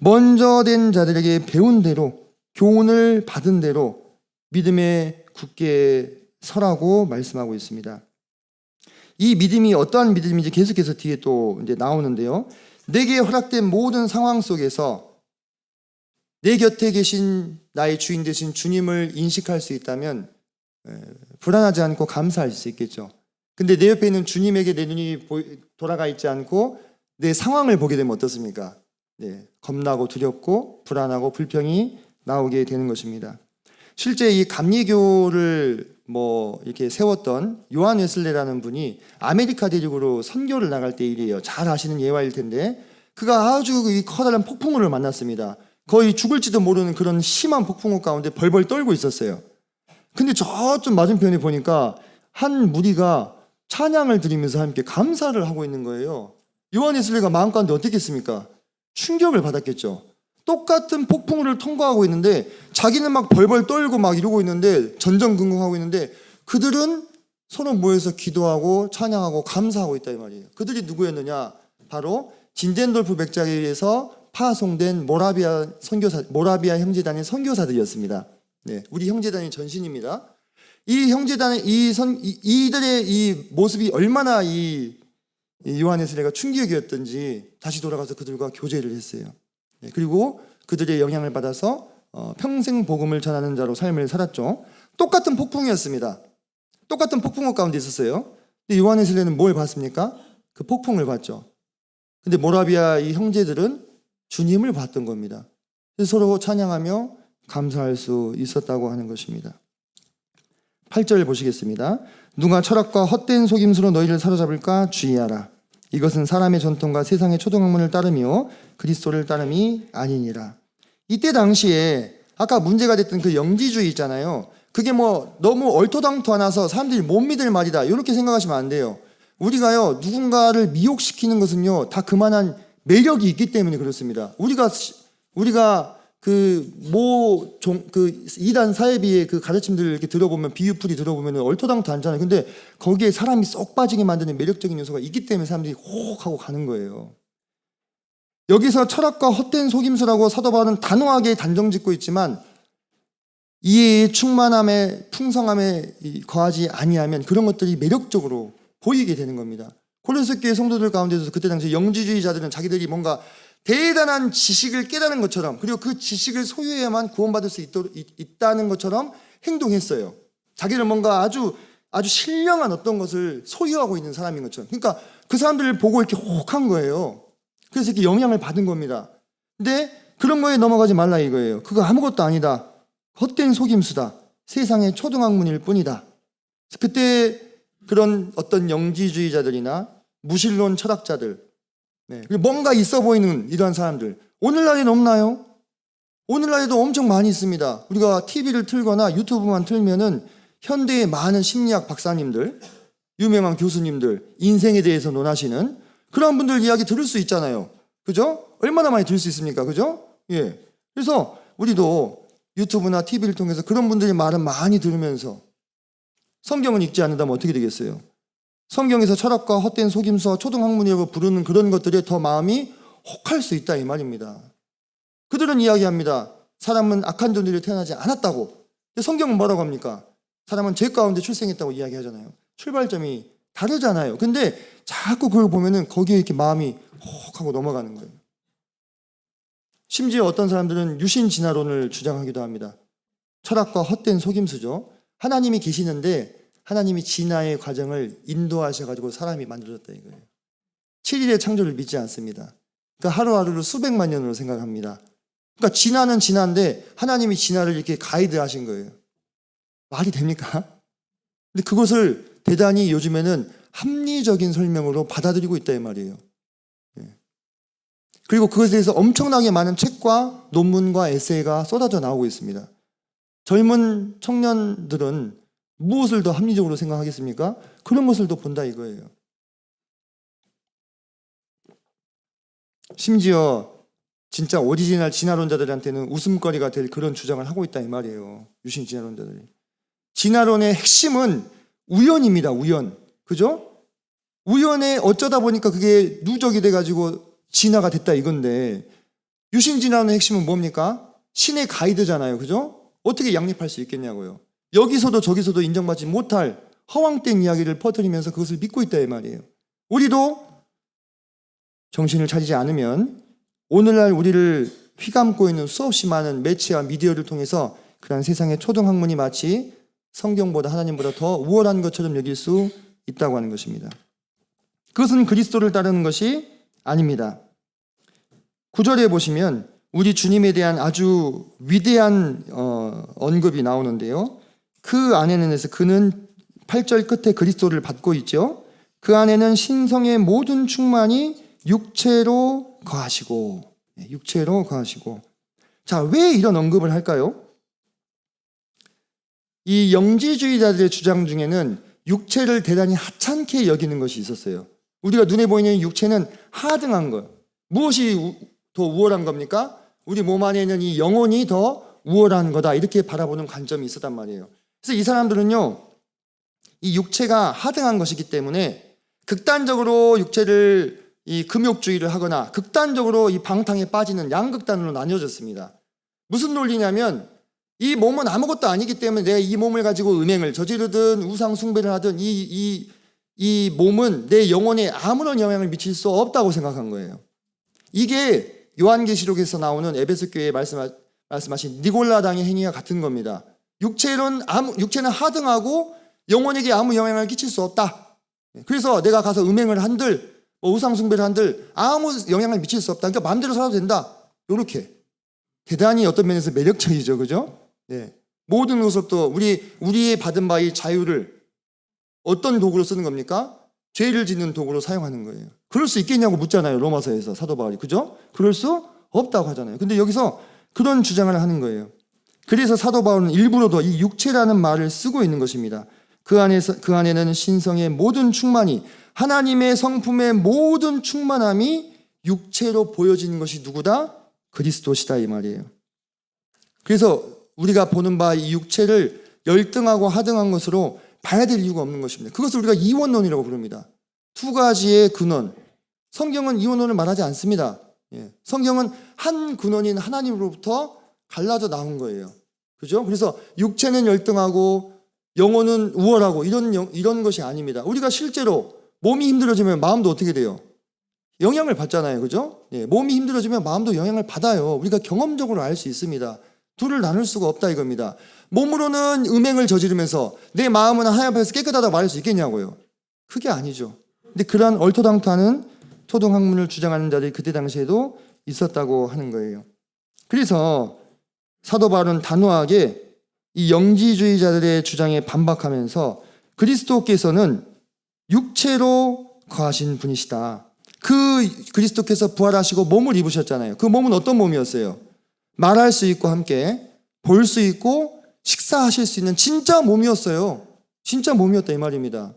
먼저 된 자들에게 배운 대로 교훈을 받은 대로 믿음에 굳게 서라고 말씀하고 있습니다. 이 믿음이 어떠한 믿음인지 계속해서 뒤에 또 이제 나오는데요. 내게 허락된 모든 상황 속에서 내 곁에 계신 나의 주인 되신 주님을 인식할 수 있다면 불안하지 않고 감사할 수 있겠죠. 근데 내 옆에 있는 주님에게 내 눈이 돌아가 있지 않고 내 상황을 보게 되면 어떻습니까? 겁나고 두렵고 불안하고 불평이 나오게 되는 것입니다. 실제 이 감리교를 이렇게 세웠던 요한 웨슬레라는 분이 아메리카 대륙으로 선교를 나갈 때 일이에요. 잘 아시는 예화일 텐데 그가 아주 이 커다란 폭풍우를 만났습니다. 거의 죽을지도 모르는 그런 심한 폭풍우 가운데 벌벌 떨고 있었어요. 근데 저쪽 맞은편에 보니까 한 무리가 찬양을 드리면서 함께 감사를 하고 있는 거예요. 요한 웨슬레가 마음 가운데 어떻겠습니까? 충격을 받았겠죠. 똑같은 폭풍우를 통과하고 있는데 자기는 막 벌벌 떨고 막 이러고 있는데 전전긍긍하고 있는데 그들은 서로 모여서 기도하고 찬양하고 감사하고 있다 이 말이에요. 그들이 누구였느냐? 바로 진젠돌프 백작에서 파송된 모라비아 형제단의 선교사들이었습니다. 우리 형제단의 전신입니다. 이 형제단의 이들의 이 모습이 얼마나 이 요한 웨슬레가 충격이었던지 다시 돌아가서 그들과 교제를 했어요. 그리고 그들의 영향을 받아서 평생 복음을 전하는 자로 삶을 살았죠. 똑같은 폭풍이었습니다. 똑같은 폭풍우 가운데 있었어요. 근데 요한 웨슬레는 뭘 봤습니까? 그 폭풍을 봤죠. 근데 모라비아 이 형제들은 주님을 봤던 겁니다. 그래서 서로 찬양하며 감사할 수 있었다고 하는 것입니다. 8절 보시겠습니다. 누가 철학과 헛된 속임수로 너희를 사로잡을까 주의하라. 이것은 사람의 전통과 세상의 초등학문을 따르며 그리스도를 따름이 아니니라. 이때 당시에 아까 문제가 됐던 그 영지주의 있잖아요. 그게 너무 얼토당토하나서 사람들이 못 믿을 말이다 이렇게 생각하시면 안 돼요. 우리가요 누군가를 미혹시키는 것은요 다 그만한 매력이 있기 때문에 그렇습니다. 우리가 그 이단 사회비의 그 가르침들을 이렇게 들어보면 비유풀이 들어보면 얼토당토 않잖아요. 근데 거기에 사람이 쏙 빠지게 만드는 매력적인 요소가 있기 때문에 사람들이 호흡 하고 가는 거예요. 여기서 철학과 헛된 속임수라고 사도 바울은 단호하게 단정짓고 있지만 이해의 충만함에 풍성함에 거하지 아니하면 그런 것들이 매력적으로 보이게 되는 겁니다. 고린도 교회 성도들 가운데서 그때 당시 영지주의자들은 자기들이 뭔가 대단한 지식을 깨달은 것처럼 그리고 그 지식을 소유해야만 구원받을 수 있다는 것처럼 행동했어요. 자기를 뭔가 아주 신령한 어떤 것을 소유하고 있는 사람인 것처럼. 그러니까 그 사람들을 보고 이렇게 혹한 거예요. 그래서 이렇게 영향을 받은 겁니다. 근데 그런 거에 넘어가지 말라 이거예요. 그거 아무것도 아니다. 헛된 속임수다. 세상의 초등학문일 뿐이다. 그때 그런 어떤 영지주의자들이나 무신론 철학자들 뭔가 있어 보이는 이러한 사람들 오늘날에는 없나요? 오늘날에도 엄청 많이 있습니다. 우리가 TV를 틀거나 유튜브만 틀면은 현대의 많은 심리학 박사님들, 유명한 교수님들, 인생에 대해서 논하시는 그런 분들 이야기 들을 수 있잖아요. 그죠? 얼마나 많이 들을 수 있습니까? 그죠? 그래서 우리도 유튜브나 TV를 통해서 그런 분들의 말은 많이 들으면서 성경을 읽지 않는다면 어떻게 되겠어요? 성경에서 철학과 헛된 속임수와 초등학문이라고 부르는 그런 것들에 더 마음이 혹할 수 있다 이 말입니다. 그들은 이야기합니다. 사람은 악한 존재로 태어나지 않았다고. 성경은 뭐라고 합니까? 사람은 죄 가운데 출생했다고 이야기하잖아요. 출발점이 다르잖아요. 근데 자꾸 그걸 보면은 거기에 이렇게 마음이 혹하고 넘어가는 거예요. 심지어 어떤 사람들은 유신 진화론을 주장하기도 합니다. 철학과 헛된 속임수죠. 하나님이 계시는데 하나님이 진화의 과정을 인도하셔가지고 사람이 만들어졌다 이거예요. 7일의 창조를 믿지 않습니다. 그러니까 하루하루를 수백만 년으로 생각합니다. 그러니까 진화는 진화인데 하나님이 진화를 이렇게 가이드하신 거예요. 말이 됩니까? 근데 그것을 대단히 요즘에는 합리적인 설명으로 받아들이고 있다 이 말이에요. 그리고 그것에 대해서 엄청나게 많은 책과 논문과 에세이가 쏟아져 나오고 있습니다. 젊은 청년들은 무엇을 더 합리적으로 생각하겠습니까? 그런 것을 더 본다 이거예요. 심지어 진짜 오리지널 진화론자들한테는 웃음거리가 될 그런 주장을 하고 있다 이 말이에요. 유신 진화론자들이. 진화론의 핵심은 우연입니다. 우연. 그죠? 우연에 어쩌다 보니까 그게 누적이 돼가지고 진화가 됐다 이건데, 유신 진화론의 핵심은 뭡니까? 신의 가이드잖아요. 그죠? 어떻게 양립할 수 있겠냐고요. 여기서도 저기서도 인정받지 못할 허황된 이야기를 퍼뜨리면서 그것을 믿고 있다 이 말이에요. 우리도 정신을 차리지 않으면 오늘날 우리를 휘감고 있는 수없이 많은 매체와 미디어를 통해서 그런 세상의 초등학문이 마치 성경보다 하나님보다 더 우월한 것처럼 여길 수 있다고 하는 것입니다. 그것은 그리스도를 따르는 것이 아닙니다. 9절에 보시면 우리 주님에 대한 아주 위대한 언급이 나오는데요. 그 안에는 그는 8절 끝에 그리스도를 받고 있죠. 그 안에는 신성의 모든 충만이 육체로 거하시고. 자, 왜 이런 언급을 할까요? 이 영지주의자들의 주장 중에는 육체를 대단히 하찮게 여기는 것이 있었어요. 우리가 눈에 보이는 육체는 하등한 것. 무엇이 더 우월한 겁니까? 우리 몸 안에 있는 이 영혼이 더 우월한 거다. 이렇게 바라보는 관점이 있었단 말이에요. 그래서 이 사람들은요, 이 육체가 하등한 것이기 때문에 극단적으로 육체를 이 금욕주의를 하거나 극단적으로 이 방탕에 빠지는 양극단으로 나뉘어졌습니다. 무슨 논리냐면 이 몸은 아무것도 아니기 때문에 내가 이 몸을 가지고 음행을 저지르든 우상 숭배를 하든 이 몸은 내 영혼에 아무런 영향을 미칠 수 없다고 생각한 거예요. 이게 요한계시록에서 나오는 에베소 교회에 말씀하신 니골라당의 행위와 같은 겁니다. 육체는 하등하고 영혼에게 아무 영향을 끼칠 수 없다. 그래서 내가 가서 음행을 한들 우상 숭배를 한들 아무 영향을 미칠 수 없다. 그러니까 마음대로 살아도 된다. 이렇게 대단히 어떤 면에서 매력적이죠, 그죠? 네. 모든 것을 또 우리의 받은 바의 자유를 어떤 도구로 쓰는 겁니까? 죄를 짓는 도구로 사용하는 거예요. 그럴 수 있겠냐고 묻잖아요, 로마서에서 사도 바울이. 그죠? 그럴 수 없다고 하잖아요. 근데 여기서 그런 주장을 하는 거예요. 그래서 사도 바울은 일부러 더 이 육체라는 말을 쓰고 있는 것입니다. 그 안에는 신성의 모든 충만이, 하나님의 성품의 모든 충만함이 육체로 보여지는 것이 누구다? 그리스도시다 이 말이에요. 그래서 우리가 보는 바 이 육체를 열등하고 하등한 것으로 봐야 될 이유가 없는 것입니다. 그것을 우리가 이원론이라고 부릅니다. 두 가지의 근원. 성경은 이원론을 말하지 않습니다. 성경은 한 근원인 하나님으로부터 갈라져 나온 거예요. 그죠? 그래서 육체는 열등하고 영혼은 우월하고 이런 것이 아닙니다. 우리가 실제로 몸이 힘들어지면 마음도 어떻게 돼요? 영향을 받잖아요. 그죠? 몸이 힘들어지면 마음도 영향을 받아요. 우리가 경험적으로 알 수 있습니다. 둘을 나눌 수가 없다 이겁니다. 몸으로는 음행을 저지르면서 내 마음은 하나님 앞에서 깨끗하다고 말할 수 있겠냐고요. 그게 아니죠. 근데 그러한 얼토당토하는 초등학문을 주장하는 자들이 그때 당시에도 있었다고 하는 거예요. 그래서 사도 바울은 단호하게 이 영지주의자들의 주장에 반박하면서 그리스도께서는 육체로 거하신 분이시다. 그 그리스도께서 부활하시고 몸을 입으셨잖아요. 그 몸은 어떤 몸이었어요? 말할 수 있고 함께 볼 수 있고 식사하실 수 있는 진짜 몸이었어요. 진짜 몸이었다 이 말입니다.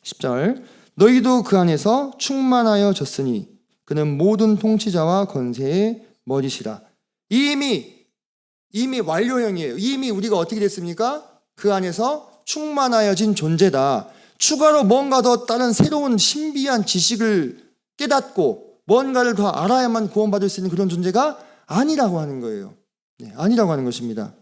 10절 너희도 그 안에서 충만하여 졌으니 그는 모든 통치자와 권세의 머리시라. 이미 완료형이에요. 이미 우리가 어떻게 됐습니까? 그 안에서 충만하여진 존재다. 추가로 뭔가 더 다른 새로운 신비한 지식을 깨닫고 뭔가를 더 알아야만 구원받을 수 있는 그런 존재가 아니라고 하는 거예요. 아니라고 하는 것입니다.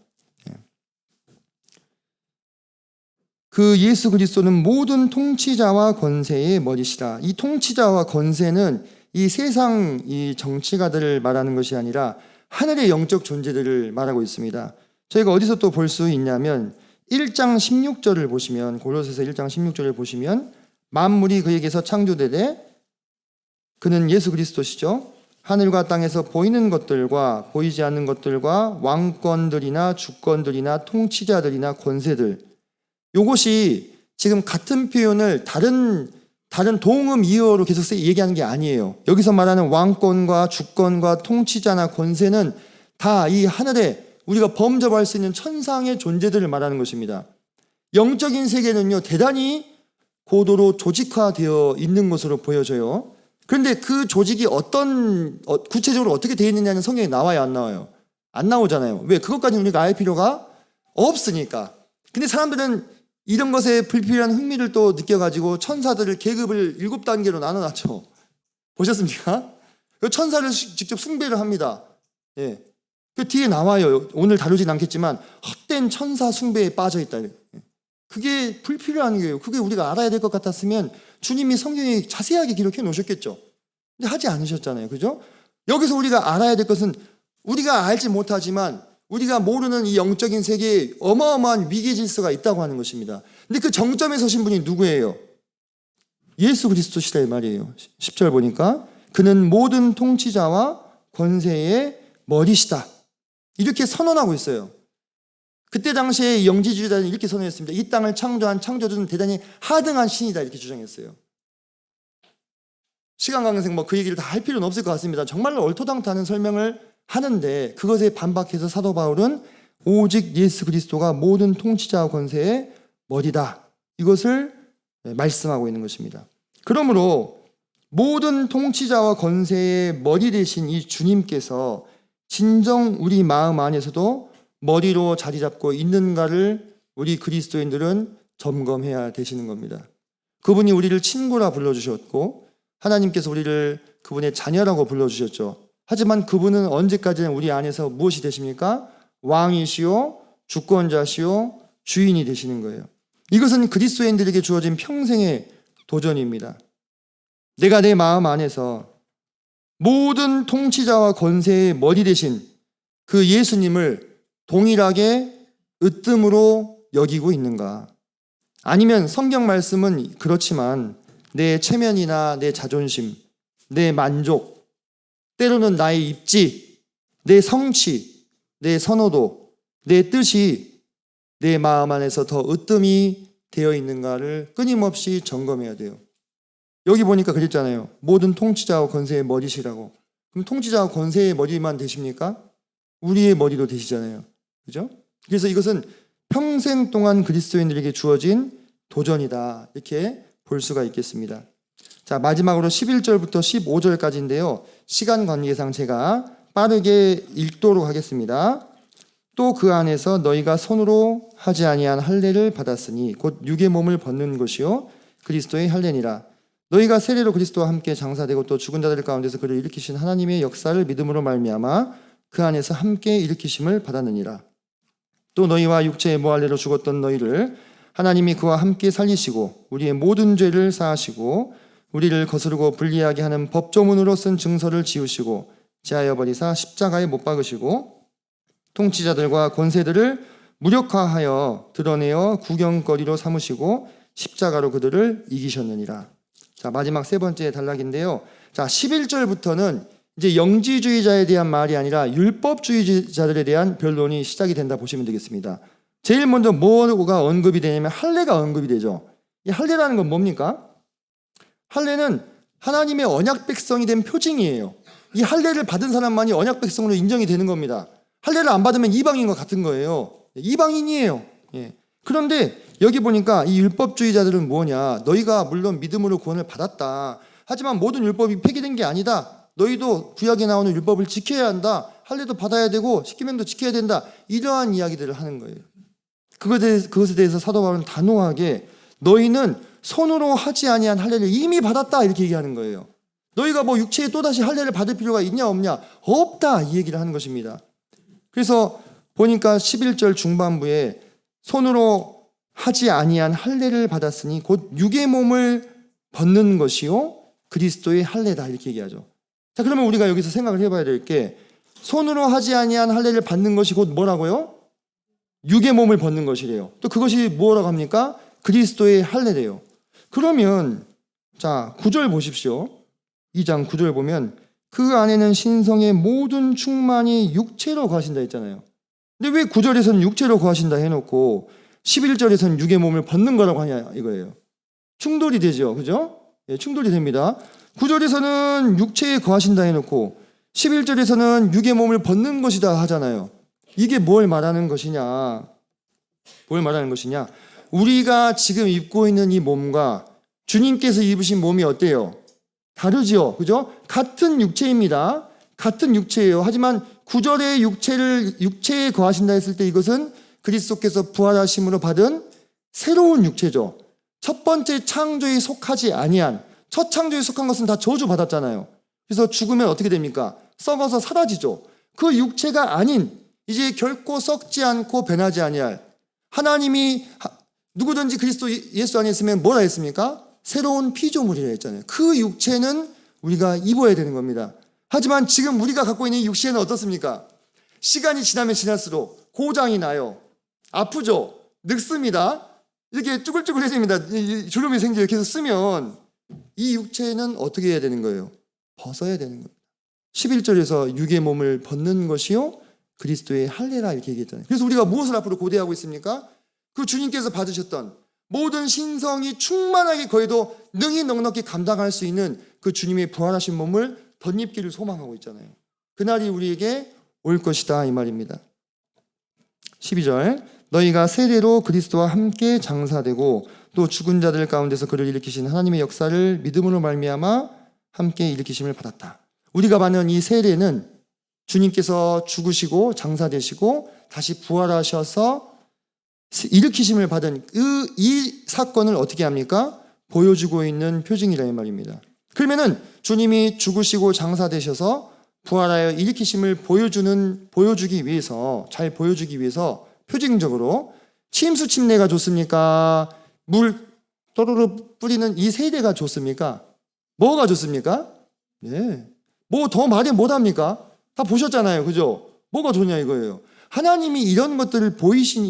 그 예수 그리스도는 모든 통치자와 권세의 머리시라. 이 통치자와 권세는 이 세상 이 정치가들을 말하는 것이 아니라 하늘의 영적 존재들을 말하고 있습니다. 저희가 어디서 또 볼 수 있냐면 1장 16절을 보시면, 골로새서 1장 16절을 보시면, 만물이 그에게서 창조되되 그는 예수 그리스도시죠. 하늘과 땅에서 보이는 것들과 보이지 않는 것들과 왕권들이나 주권들이나 통치자들이나 권세들, 요것이 지금 같은 표현을 다른 동음 이어로 계속 얘기하는 게 아니에요. 여기서 말하는 왕권과 주권과 통치자나 권세는 다 이 하늘에 우리가 범접할 수 있는 천상의 존재들을 말하는 것입니다. 영적인 세계는요, 대단히 고도로 조직화되어 있는 것으로 보여져요. 그런데 그 조직이 구체적으로 어떻게 되어 있느냐는 성경에 나와요, 안 나와요? 안 나오잖아요. 왜? 그것까지 우리가 알 필요가 없으니까. 근데 사람들은 이런 것에 불필요한 흥미를 또 느껴가지고 천사들을 계급을 7단계로 나눠놨죠. 보셨습니까? 천사를 직접 숭배를 합니다. 예. 그 뒤에 나와요. 오늘 다루진 않겠지만 헛된 천사 숭배에 빠져있다. 그게 불필요한 거예요. 그게 우리가 알아야 될 것 같았으면 주님이 성경에 자세하게 기록해 놓으셨겠죠. 근데 하지 않으셨잖아요. 그죠? 여기서 우리가 알아야 될 것은 우리가 알지 못하지만 우리가 모르는 이 영적인 세계에 어마어마한 위계 질서가 있다고 하는 것입니다. 근데 그 정점에 서신 분이 누구예요? 예수 그리스도시다 이 말이에요. 10절 보니까 그는 모든 통치자와 권세의 머리시다. 이렇게 선언하고 있어요. 그때 당시에 영지주의자는 이렇게 선언했습니다. 이 땅을 창조한 창조주는 대단히 하등한 신이다 이렇게 주장했어요. 시간 관계상 그 얘기를 다 할 필요는 없을 것 같습니다. 정말로 얼토당토하는 설명을 하는데 그것에 반박해서 사도 바울은 오직 예수 그리스도가 모든 통치자와 권세의 머리다. 이것을 말씀하고 있는 것입니다. 그러므로 모든 통치자와 권세의 머리 되신 이 주님께서 진정 우리 마음 안에서도 머리로 자리 잡고 있는가를 우리 그리스도인들은 점검해야 되시는 겁니다. 그분이 우리를 친구라 불러주셨고 하나님께서 우리를 그분의 자녀라고 불러주셨죠. 하지만 그분은 언제까지나 우리 안에서 무엇이 되십니까? 왕이시오, 주권자시오, 주인이 되시는 거예요. 이것은 그리스도인들에게 주어진 평생의 도전입니다. 내가 내 마음 안에서 모든 통치자와 권세의 머리 되신 그 예수님을 동일하게 으뜸으로 여기고 있는가? 아니면 성경 말씀은 그렇지만 내 체면이나 내 자존심, 내 만족, 때로는 나의 입지, 내 성취, 내 선호도, 내 뜻이 내 마음 안에서 더 으뜸이 되어 있는가를 끊임없이 점검해야 돼요. 여기 보니까 그랬잖아요. 모든 통치자와 권세의 머리시라고. 그럼 통치자와 권세의 머리만 되십니까? 우리의 머리도 되시잖아요. 그죠? 그래서 이것은 평생 동안 그리스도인들에게 주어진 도전이다. 이렇게 볼 수가 있겠습니다. 자, 마지막으로 11절부터 15절까지인데요. 시간 관계상 제가 빠르게 읽도록 하겠습니다. 또 그 안에서 너희가 손으로 하지 아니한 할례를 받았으니 곧 육의 몸을 벗는 것이요 그리스도의 할례니라. 너희가 세례로 그리스도와 함께 장사되고 또 죽은 자들 가운데서 그를 일으키신 하나님의 역사를 믿음으로 말미암아 그 안에서 함께 일으키심을 받았느니라. 또 너희와 육체의 모할례로 죽었던 너희를 하나님이 그와 함께 살리시고 우리의 모든 죄를 사하시고 우리를 거스르고 불리하게 하는 법조문으로 쓴 증서를 지우시고 제하여 버리사 십자가에 못 박으시고 통치자들과 권세들을 무력화하여 드러내어 구경거리로 삼으시고 십자가로 그들을 이기셨느니라. 자, 마지막 세 번째 단락인데요. 자, 11절부터는 이제 영지주의자에 대한 말이 아니라 율법주의자들에 대한 변론이 시작이 된다 보시면 되겠습니다. 제일 먼저 뭐가 언급이 되냐면 할례가 언급이 되죠. 이 할례라는 건 뭡니까? 할례는 하나님의 언약 백성이 된 표징이에요. 이 할례를 받은 사람만이 언약 백성으로 인정이 되는 겁니다. 할례를 안 받으면 이방인과 같은 거예요. 이방인이에요. 예. 그런데 여기 보니까 이 율법주의자들은 뭐냐? 너희가 물론 믿음으로 구원을 받았다. 하지만 모든 율법이 폐기된 게 아니다. 너희도 구약에 나오는 율법을 지켜야 한다. 할례도 받아야 되고 십계명도 지켜야 된다. 이러한 이야기들을 하는 거예요. 그것에 대해서 사도 바울은 단호하게 너희는 손으로 하지 아니한 할례를 이미 받았다 이렇게 얘기하는 거예요. 너희가 뭐 육체에 또다시 할례를 받을 필요가 있냐 없냐? 없다 이 얘기를 하는 것입니다. 그래서 보니까 11절 중반부에 손으로 하지 아니한 할례를 받았으니 곧 육의 몸을 벗는 것이요 그리스도의 할례다 이렇게 얘기하죠. 자, 그러면 우리가 여기서 생각을 해봐야 될 게 손으로 하지 아니한 할례를 받는 것이 곧 뭐라고요? 육의 몸을 벗는 것이래요. 또 그것이 뭐라고 합니까? 그리스도의 할례래요. 그러면 자 9절 보십시오. 2장 9절 보면 그 안에는 신성의 모든 충만이 육체로 거하신다 했잖아요. 근데 왜 9절에서는 육체로 거하신다 해놓고 11절에서는 육의 몸을 벗는 거라고 하냐 이거예요. 충돌이 되죠. 그죠? 예, 충돌이 됩니다. 9절에서는 육체에 거하신다 해놓고 11절에서는 육의 몸을 벗는 것이다 하잖아요. 이게 뭘 말하는 것이냐? 뭘 말하는 것이냐? 우리가 지금 입고 있는 이 몸과 주님께서 입으신 몸이 어때요? 다르죠. 그죠? 같은 육체입니다. 같은 육체예요. 하지만 9절의 육체에 거하신다 했을 때 이것은 그리스도께서 부활하심으로 받은 새로운 육체죠. 첫 번째 창조에 속하지 아니한, 첫 창조에 속한 것은 다 저주받았잖아요. 그래서 죽으면 어떻게 됩니까? 썩어서 사라지죠. 그 육체가 아닌 이제 결코 썩지 않고 변하지 아니할 하나님이 누구든지 그리스도 예수 안에 있으면 뭐라 했습니까? 새로운 피조물이라 했잖아요. 그 육체는 우리가 입어야 되는 겁니다. 하지만 지금 우리가 갖고 있는 이 육체는 어떻습니까? 시간이 지나면 지날수록 고장이 나요. 아프죠? 늙습니다. 이렇게 쭈글쭈글해집니다. 주름이 생겨요. 이렇게 해서 쓰면 이 육체는 어떻게 해야 되는 거예요? 벗어야 되는 겁니다. 11절에서 육의 몸을 벗는 것이요 그리스도의 할례라 이렇게 얘기했잖아요. 그래서 우리가 무엇을 앞으로 고대하고 있습니까? 그 주님께서 받으셨던 모든 신성이 충만하게 거의도 능히 넉넉히 감당할 수 있는 그 주님의 부활하신 몸을 덧입기를 소망하고 있잖아요. 그날이 우리에게 올 것이다 이 말입니다. 12절 너희가 세례로 그리스도와 함께 장사되고 또 죽은 자들 가운데서 그를 일으키신 하나님의 역사를 믿음으로 말미암아 함께 일으키심을 받았다. 우리가 받는 이 세례는 주님께서 죽으시고 장사되시고 다시 부활하셔서 일으키심을 받은 이 사건을 어떻게 합니까? 보여주고 있는 표징이라 이 말입니다. 그러면은 주님이 죽으시고 장사되셔서 부활하여 일으키심을 보여주기 위해서 잘 보여주기 위해서 표징적으로 침수 침례가 좋습니까? 물 또르르 뿌리는 이 세례가 좋습니까? 뭐가 좋습니까? 네. 뭐 더 말이 못합니까? 다 보셨잖아요. 그죠? 뭐가 좋냐 이거예요. 하나님이 이런 것들을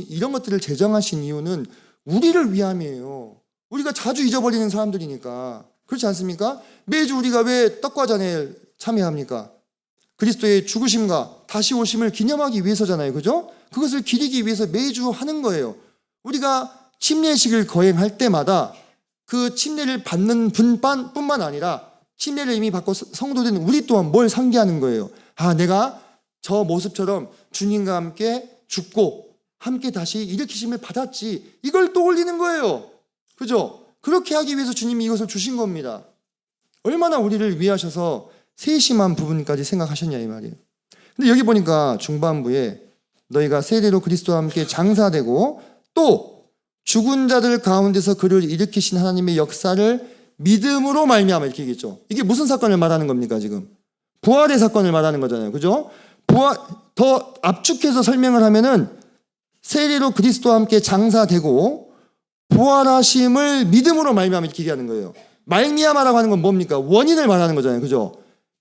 이런 것들을 제정하신 이유는 우리를 위함이에요. 우리가 자주 잊어버리는 사람들이니까. 그렇지 않습니까? 매주 우리가 왜 떡과 잔에 참여합니까? 그리스도의 죽으심과 다시 오심을 기념하기 위해서잖아요. 그죠? 그것을 기리기 위해서 매주 하는 거예요. 우리가 침례식을 거행할 때마다 그 침례를 받는 분뿐만 아니라 침례를 이미 받고 성도된 우리 또한 뭘 상기하는 거예요. 아, 내가 저 모습처럼 주님과 함께 죽고 함께 다시 일으키심을 받았지. 이걸 떠올리는 거예요. 그죠? 그렇게 하기 위해서 주님이 이것을 주신 겁니다. 얼마나 우리를 위하셔서 세심한 부분까지 생각하셨냐 이 말이에요. 근데 여기 보니까 중반부에 너희가 세례로 그리스도와 함께 장사되고 또 죽은 자들 가운데서 그를 일으키신 하나님의 역사를 믿음으로 말미암아 이렇게 얘기했죠. 이게 무슨 사건을 말하는 겁니까 지금? 부활의 사건을 말하는 거잖아요. 그죠? 더 압축해서 설명을 하면은 세례로 그리스도와 함께 장사되고 부활하심을 믿음으로 말미암아 이렇게 얘기하는 거예요. 말미암아라고 하는 건 뭡니까? 원인을 말하는 거잖아요. 그죠?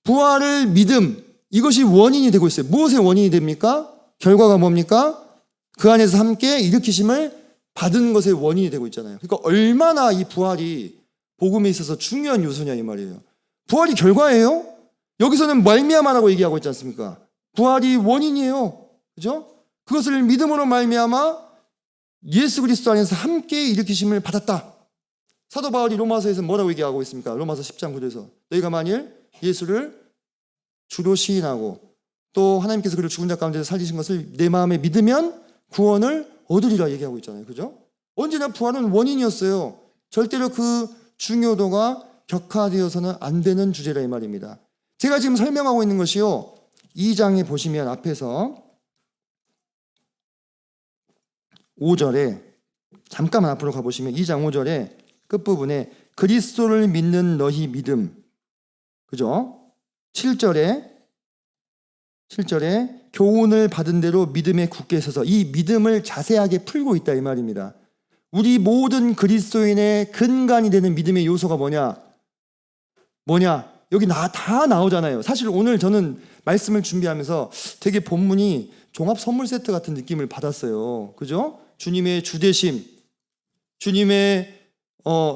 부활을 믿음 이것이 원인이 되고 있어요. 무엇의 원인이 됩니까? 결과가 뭡니까? 그 안에서 함께 일으키심을 받은 것의 원인이 되고 있잖아요. 그러니까 얼마나 이 부활이 복음에 있어서 중요한 요소냐 이 말이에요. 부활이 결과예요. 여기서는 말미암아라고 얘기하고 있지 않습니까? 부활이 원인이에요. 그죠? 그것을 믿음으로 말미암아 예수 그리스도 안에서 함께 일으키심을 받았다. 사도 바울이 로마서에서 뭐라고 얘기하고 있습니까? 로마서 10장 9절에서 너희가 만일 예수를 주로 시인하고 또 하나님께서 그를 죽은 자 가운데서 살리신 것을 내 마음에 믿으면 구원을 얻으리라 얘기하고 있잖아요. 그죠? 언제나 부활은 원인이었어요. 절대로 그 중요도가 격화되어서는 안 되는 주제라 이 말입니다. 제가 지금 설명하고 있는 것이요. 2장에 보시면 앞에서 5절에 잠깐만 앞으로 가보시면 2장 5절에 끝부분에 그리스도를 믿는 너희 믿음 그죠? 7절에 교훈을 받은 대로 믿음에 굳게 서서 이 믿음을 자세하게 풀고 있다 이 말입니다. 우리 모든 그리스도인의 근간이 되는 믿음의 요소가 뭐냐? 여기 다 나오잖아요. 사실 오늘 저는 말씀을 준비하면서 되게 본문이 종합 선물 세트 같은 느낌을 받았어요. 그죠? 주님의 주되심, 주님의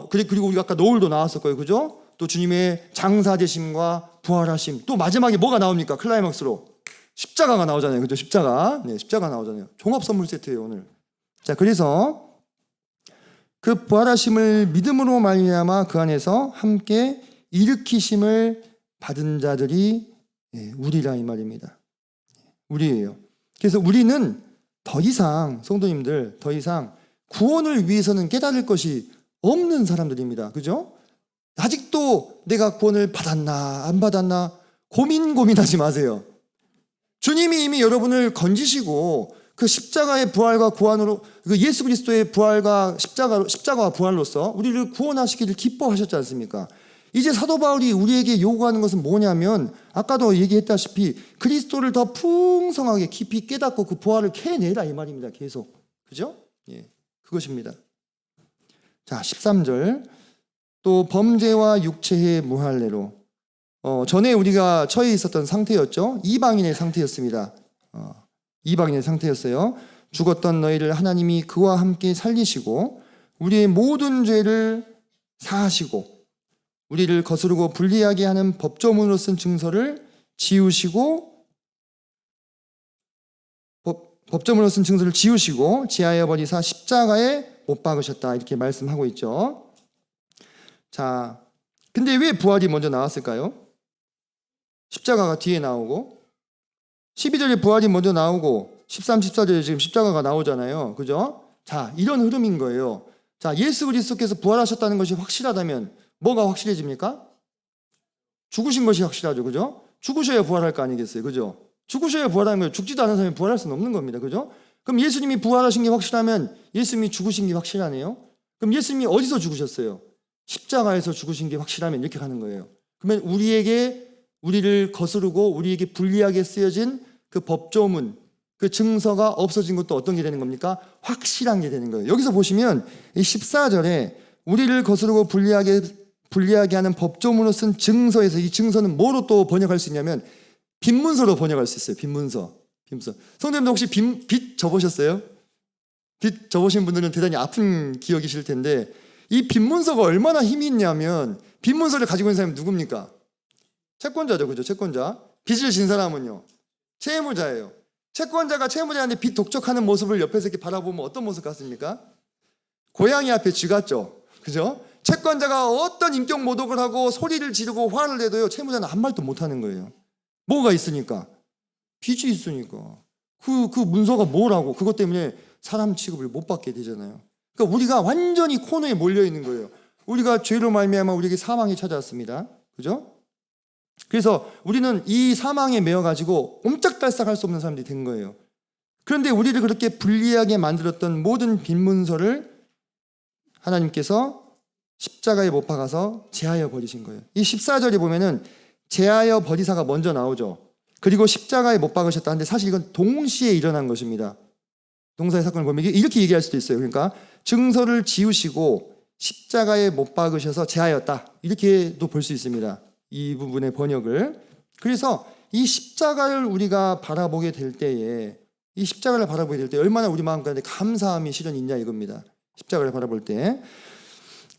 그리고 우리가 아까 노을도 나왔었고요. 그죠? 또 주님의 장사되심과 부활하심. 또 마지막에 뭐가 나옵니까? 클라이막스로 십자가가 나오잖아요. 그죠? 십자가. 네, 십자가 나오잖아요. 종합 선물 세트예요, 오늘. 자, 그래서 그 부활하심을 믿음으로 말미암아 그 안에서 함께 일으키심을 받은 자들이 우리라 이 말입니다. 우리예요. 그래서 우리는 더 이상 성도님들 더 이상 구원을 위해서는 깨달을 것이 없는 사람들입니다. 그죠? 아직도 내가 구원을 받았나 안 받았나 고민하지 마세요. 주님이 이미 여러분을 건지시고 그 십자가의 부활과 구원으로 그 예수 그리스도의 부활과 십자가와 부활로서 우리를 구원하시기를 기뻐하셨지 않습니까? 이제 사도 바울이 우리에게 요구하는 것은 뭐냐면 아까도 얘기했다시피 그리스도를 더 풍성하게 깊이 깨닫고 그 부활을 캐내라 이 말입니다. 계속. 그죠? 예. 그것입니다. 자, 13절. 또 범죄와 육체의 무할례로 전에 우리가 처해 있었던 상태였죠. 이방인의 상태였습니다. 이방인의 상태였어요. 죽었던 너희를 하나님이 그와 함께 살리시고 우리의 모든 죄를 사하시고 우리를 거스르고 불리하게 하는 법조문으로 쓴 증서를 지우시고 법조문으로 쓴 증서를 지우시고 제하여 버리사 십자가에 못 박으셨다 이렇게 말씀하고 있죠. 자, 근데 왜 부활이 먼저 나왔을까요? 십자가가 뒤에 나오고 12절에 부활이 먼저 나오고 13, 14절에 지금 십자가가 나오잖아요. 그죠? 자, 이런 흐름인 거예요. 자, 예수 그리스도께서 부활하셨다는 것이 확실하다면 뭐가 확실해집니까? 죽으신 것이 확실하죠. 그죠? 죽으셔야 부활할 거 아니겠어요. 그죠? 죽으셔야 부활하는 거예요. 죽지도 않은 사람이 부활할 수는 없는 겁니다. 그죠? 그럼 예수님이 부활하신 게 확실하면 예수님이 죽으신 게 확실하네요. 그럼 예수님이 어디서 죽으셨어요? 십자가에서 죽으신 게 확실하면 이렇게 가는 거예요. 그러면 우리를 거스르고 우리에게 불리하게 쓰여진 그 법조문, 그 증서가 없어진 것도 어떤 게 되는 겁니까? 확실한 게 되는 거예요. 여기서 보시면 이 14절에 우리를 거스르고 불리하게 하는 법조문으로 쓴 증서에서 이 증서는 뭐로 또 번역할 수 있냐면 빈문서로 번역할 수 있어요. 빈문서. 성도님들 혹시 빚 접으셨어요? 빚 접으신 분들은 대단히 아픈 기억이실 텐데 이 빈문서가 얼마나 힘이 있냐면 빈문서를 가지고 있는 사람이 누굽니까? 채권자죠. 그죠? 채권자. 빚을 진 사람은요. 채무자예요. 채권자가 채무자한테 빚 독촉하는 모습을 옆에서 이렇게 바라보면 어떤 모습 같습니까? 고양이 앞에 쥐 같죠. 그죠? 채권자가 어떤 인격 모독을 하고 소리를 지르고 화를 내도요. 채무자는 한 말도 못 하는 거예요. 뭐가 있으니까? 빚이 있으니까. 그 문서가 뭐라고? 그것 때문에 사람 취급을 못 받게 되잖아요. 그러니까 우리가 완전히 코너에 몰려 있는 거예요. 우리가 죄로 말미암아 우리에게 사망이 찾아왔습니다. 그죠? 그래서 우리는 이 사망에 매여가지고 옴짝달싹할 수 없는 사람들이 된 거예요. 그런데 우리를 그렇게 불리하게 만들었던 모든 빈문서를 하나님께서 십자가에 못 박아서 제하여 버리신 거예요. 이 14절에 보면은 제하여 버리사가 먼저 나오죠. 그리고 십자가에 못 박으셨다는데 사실 이건 동시에 일어난 것입니다. 동사의 사건을 보면 이렇게 얘기할 수도 있어요. 그러니까 증서를 지우시고 십자가에 못 박으셔서 제하였다. 이렇게도 볼 수 있습니다. 이 부분의 번역을. 그래서 이 십자가를 우리가 바라보게 될 때에 이 십자가를 바라보게 될 때 얼마나 우리 마음 가운데 감사함이 실은 있냐 이겁니다. 십자가를 바라볼 때.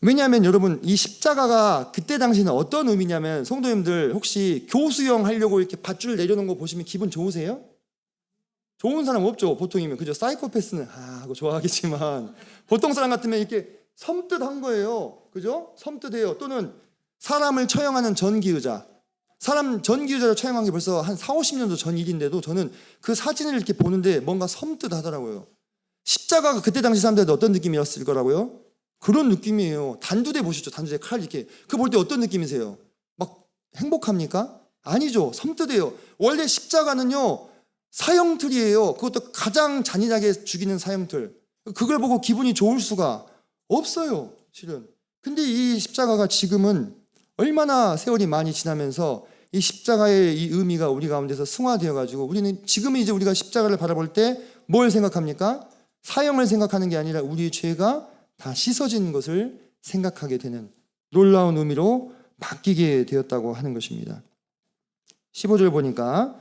왜냐하면 여러분 이 십자가가 그때 당시는 어떤 의미냐면 성도님들 혹시 교수형 하려고 이렇게 밧줄 내려놓은 거 보시면 기분 좋으세요? 좋은 사람 없죠. 보통이면 그죠? 사이코패스는 그거 좋아하겠지만 보통 사람 같으면 이렇게 섬뜩한 거예요. 그죠? 섬뜩해요. 또는 사람을 처형하는 전기의자. 사람 전기의자를 처형한 게 벌써 한 4, 50년도 전 일인데도 저는 그 사진을 이렇게 보는데 뭔가 섬뜩하더라고요. 십자가가 그때 당시 사람들한테 어떤 느낌이었을 거라고요? 그런 느낌이에요. 단두대 보시죠. 단두대 칼 이렇게. 그거 볼 때 어떤 느낌이세요? 막 행복합니까? 아니죠. 섬뜩해요. 원래 십자가는요. 사형틀이에요. 그것도 가장 잔인하게 죽이는 사형틀. 그걸 보고 기분이 좋을 수가 없어요. 실은. 근데 이 십자가가 지금은 얼마나 세월이 많이 지나면서 이 십자가의 이 의미가 우리 가운데서 승화되어 가지고 우리는 지금은 이제 우리가 십자가를 바라볼 때 뭘 생각합니까? 사형을 생각하는 게 아니라 우리의 죄가 다 씻어진 것을 생각하게 되는 놀라운 의미로 바뀌게 되었다고 하는 것입니다. 15절 보니까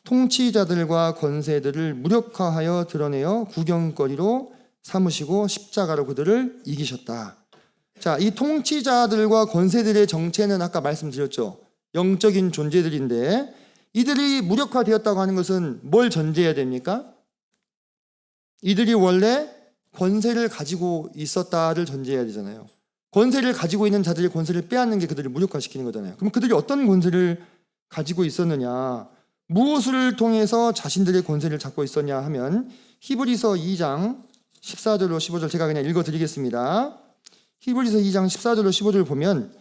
통치자들과 권세들을 무력화하여 드러내어 구경거리로 삼으시고 십자가로 그들을 이기셨다. 자, 이 통치자들과 권세들의 정체는 아까 말씀드렸죠. 영적인 존재들인데 이들이 무력화되었다고 하는 것은 뭘 전제해야 됩니까? 이들이 원래 권세를 가지고 있었다를 전제해야 되잖아요. 권세를 가지고 있는 자들의 권세를 빼앗는 게 그들을 무력화시키는 거잖아요. 그럼 그들이 어떤 권세를 가지고 있었느냐, 무엇을 통해서 자신들의 권세를 잡고 있었냐 하면 히브리서 2장 14절로 15절 제가 그냥 읽어드리겠습니다. 히브리서 2장 14절로 15절 보면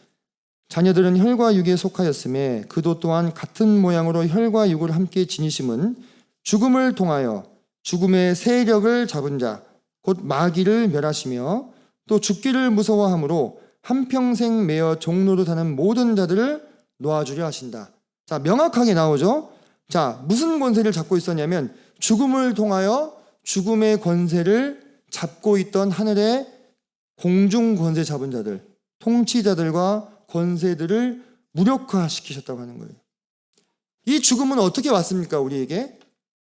자녀들은 혈과 육에 속하였음에 그도 또한 같은 모양으로 혈과 육을 함께 지니심은 죽음을 통하여 죽음의 세력을 잡은 자 곧 마귀를 멸하시며 또 죽기를 무서워함으로 한평생 매어 종로로 사는 모든 자들을 놓아주려 하신다. 자, 명확하게 나오죠. 자, 무슨 권세를 잡고 있었냐면 죽음을 통하여 죽음의 권세를 잡고 있던 하늘의 공중 권세 잡은 자들, 통치자들과 권세들을 무력화시키셨다고 하는 거예요. 이 죽음은 어떻게 왔습니까? 우리에게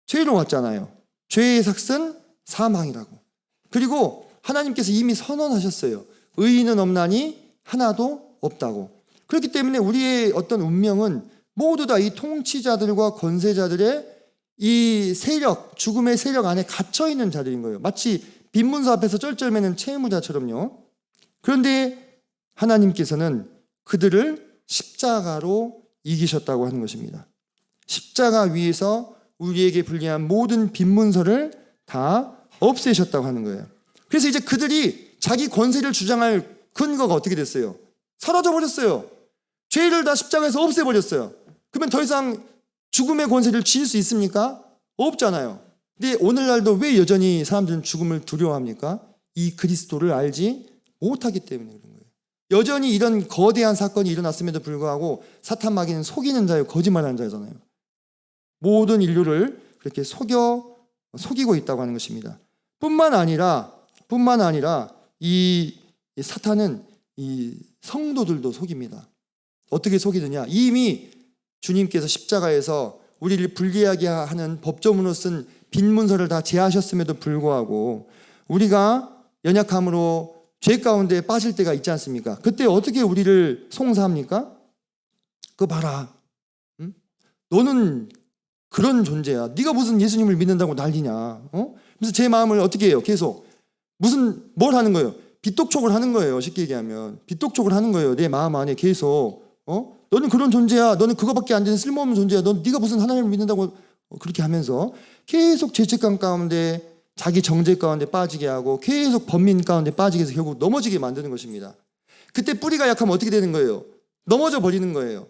죄로 왔잖아요. 죄의 삭은 사망이라고. 그리고 하나님께서 이미 선언하셨어요. 의인은 없나니 하나도 없다고. 그렇기 때문에 우리의 어떤 운명은 모두 다 이 통치자들과 권세자들의 이 세력, 죽음의 세력 안에 갇혀있는 자들인 거예요. 마치 빈문서 앞에서 쩔쩔매는 채무자처럼요. 그런데 하나님께서는 그들을 십자가로 이기셨다고 하는 것입니다. 십자가 위에서 우리에게 불리한 모든 빈문서를 다 없애셨다고 하는 거예요. 그래서 이제 그들이 자기 권세를 주장할 근거가 어떻게 됐어요? 사라져 버렸어요. 죄를 다 십자가에서 없애버렸어요. 그러면 더 이상 죽음의 권세를 쥘 수 있습니까? 없잖아요. 근데 오늘날도 왜 여전히 사람들은 죽음을 두려워합니까? 이 그리스도를 알지 못하기 때문에 그런 거예요. 여전히 이런 거대한 사건이 일어났음에도 불구하고 사탄 마귀는 속이는 자요, 거짓말하는 자잖아요. 모든 인류를 그렇게 속이고 있다고 하는 것입니다. 뿐만 아니라 이 사탄은 이 성도들도 속입니다. 어떻게 속이느냐? 이미 주님께서 십자가에서 우리를 불리하게 하는 법조문으로 쓴 빈문서를 다 제하셨음에도 불구하고 우리가 연약함으로 죄 가운데 빠질 때가 있지 않습니까? 그때 어떻게 우리를 송사합니까? 그거 봐라. 응? 너는 그런 존재야. 네가 무슨 예수님을 믿는다고 난리냐? 그래서 제 마음을 어떻게 해요? 계속 뭘 하는 거예요? 빗독촉을 하는 거예요. 쉽게 얘기하면 빗독촉을 하는 거예요. 내 마음 안에 계속 너는 그런 존재야. 너는 그거밖에 안 되는 쓸모없는 존재야. 네가 무슨 하나님을 믿는다고 그렇게 하면서 계속 죄책감 가운데 자기 정죄 가운데 빠지게 하고 계속 번민 가운데 빠지게 해서 결국 넘어지게 만드는 것입니다. 그때 뿌리가 약하면 어떻게 되는 거예요? 넘어져 버리는 거예요.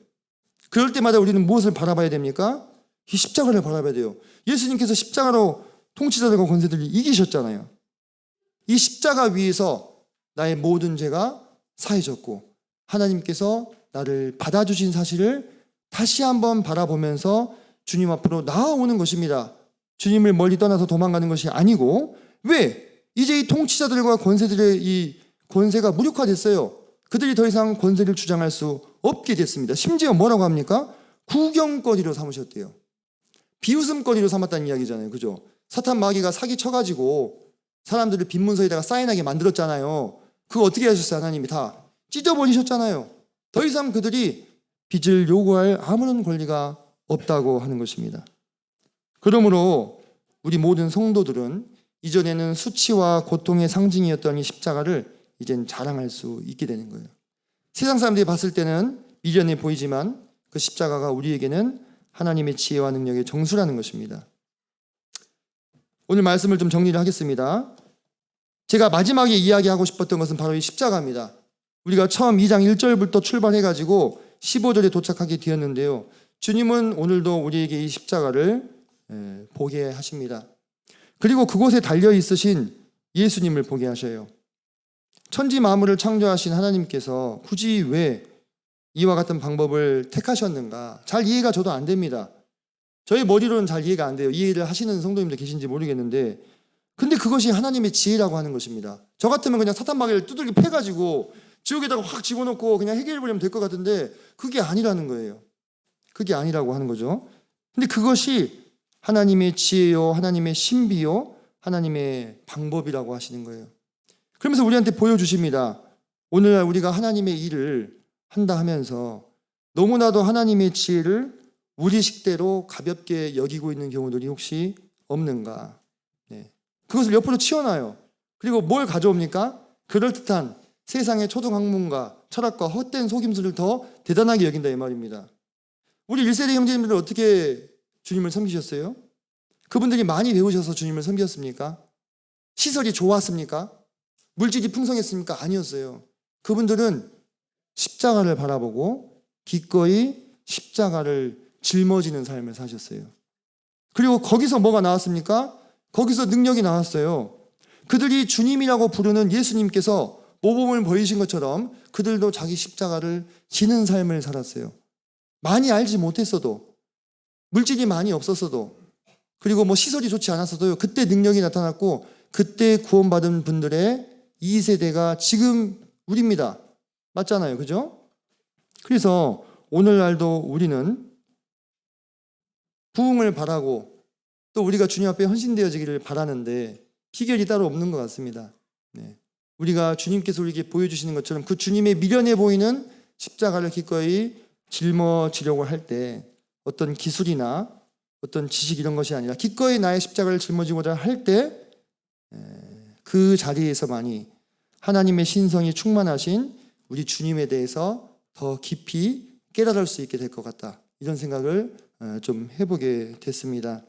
그럴 때마다 우리는 무엇을 바라봐야 됩니까? 이 십자가를 바라봐야 돼요. 예수님께서 십자가로 통치자들과 권세들을 이기셨잖아요. 이 십자가 위에서 나의 모든 죄가 사해졌고 하나님께서 나를 받아주신 사실을 다시 한번 바라보면서 주님 앞으로 나아오는 것입니다. 주님을 멀리 떠나서 도망가는 것이 아니고 왜? 이제 이 통치자들과 권세들의 이 권세가 무력화됐어요. 그들이 더 이상 권세를 주장할 수 없게 됐습니다. 심지어 뭐라고 합니까? 구경거리로 삼으셨대요. 비웃음거리로 삼았다는 이야기잖아요. 그죠? 사탄 마귀가 사기 쳐가지고 사람들을 빈문서에다가 사인하게 만들었잖아요. 그거 어떻게 하셨어요? 하나님이 다 찢어버리셨잖아요. 더 이상 그들이 빚을 요구할 아무런 권리가 없다고 하는 것입니다. 그러므로 우리 모든 성도들은 이전에는 수치와 고통의 상징이었던 이 십자가를 이젠 자랑할 수 있게 되는 거예요. 세상 사람들이 봤을 때는 미련해 보이지만 그 십자가가 우리에게는 하나님의 지혜와 능력의 정수라는 것입니다. 오늘 말씀을 좀 정리를 하겠습니다. 제가 마지막에 이야기하고 싶었던 것은 바로 이 십자가입니다. 우리가 처음 2장 1절부터 출발해가지고 15절에 도착하게 되었는데요. 주님은 오늘도 우리에게 이 십자가를 보게 하십니다. 그리고 그곳에 달려있으신 예수님을 보게 하셔요. 천지 만물을 창조하신 하나님께서 굳이 왜 이와 같은 방법을 택하셨는가? 잘 이해가 저도 안 됩니다. 저희 머리로는 잘 이해가 안 돼요. 이해를 하시는 성도님들 계신지 모르겠는데 근데 그것이 하나님의 지혜라고 하는 것입니다. 저 같으면 그냥 사탄 마귀를 두들겨 패가지고 지옥에다가 확 집어넣고 그냥 해결해버리면 될 것 같은데 그게 아니라는 거예요. 그게 아니라고 하는 거죠. 근데 그것이 하나님의 지혜요, 하나님의 신비요, 하나님의 방법이라고 하시는 거예요. 그러면서 우리한테 보여주십니다. 오늘날 우리가 하나님의 일을 한다 하면서 너무나도 하나님의 지혜를 우리 식대로 가볍게 여기고 있는 경우들이 혹시 없는가? 네. 그것을 옆으로 치워놔요. 그리고 뭘 가져옵니까? 그럴듯한 세상의 초등학문과 철학과 헛된 속임수를 더 대단하게 여긴다 이 말입니다. 우리 1세대 형제님들 어떻게 주님을 섬기셨어요? 그분들이 많이 배우셔서 주님을 섬겼습니까? 시설이 좋았습니까? 물질이 풍성했습니까? 아니었어요. 그분들은 십자가를 바라보고 기꺼이 십자가를 짊어지는 삶을 사셨어요. 그리고 거기서 뭐가 나왔습니까? 거기서 능력이 나왔어요. 그들이 주님이라고 부르는 예수님께서 모범을 보이신 것처럼 그들도 자기 십자가를 지는 삶을 살았어요. 많이 알지 못했어도, 물질이 많이 없었어도, 그리고 뭐 시설이 좋지 않았어도 그때 능력이 나타났고 그때 구원받은 분들의 2세대가 지금 우리입니다. 맞잖아요. 그죠? 그래서 오늘날도 우리는 부흥을 바라고 또 우리가 주님 앞에 헌신되어지기를 바라는데 비결이 따로 없는 것 같습니다. 네. 우리가 주님께서 우리에게 보여주시는 것처럼 그 주님의 미련해 보이는 십자가를 기꺼이 짊어지려고 할 때 어떤 기술이나 어떤 지식 이런 것이 아니라 기꺼이 나의 십자가를 짊어지고자 할 때 그 자리에서만이 하나님의 신성이 충만하신 우리 주님에 대해서 더 깊이 깨달을 수 있게 될 것 같다. 이런 생각을 좀 해보게 됐습니다.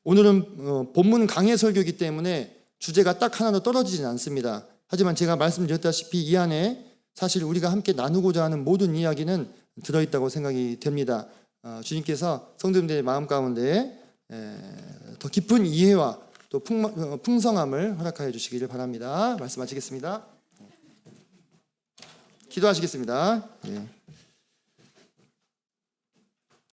오늘은 본문 강해 설교이기 때문에 주제가 딱 하나도 떨어지진 않습니다. 하지만 제가 말씀드렸다시피 이 안에 사실 우리가 함께 나누고자 하는 모든 이야기는 들어있다고 생각이 됩니다. 주님께서 성도님들의 마음 가운데 더 깊은 이해와 또 풍성함을 허락하여 주시기를 바랍니다. 말씀 마치겠습니다. 기도하시겠습니다. 예.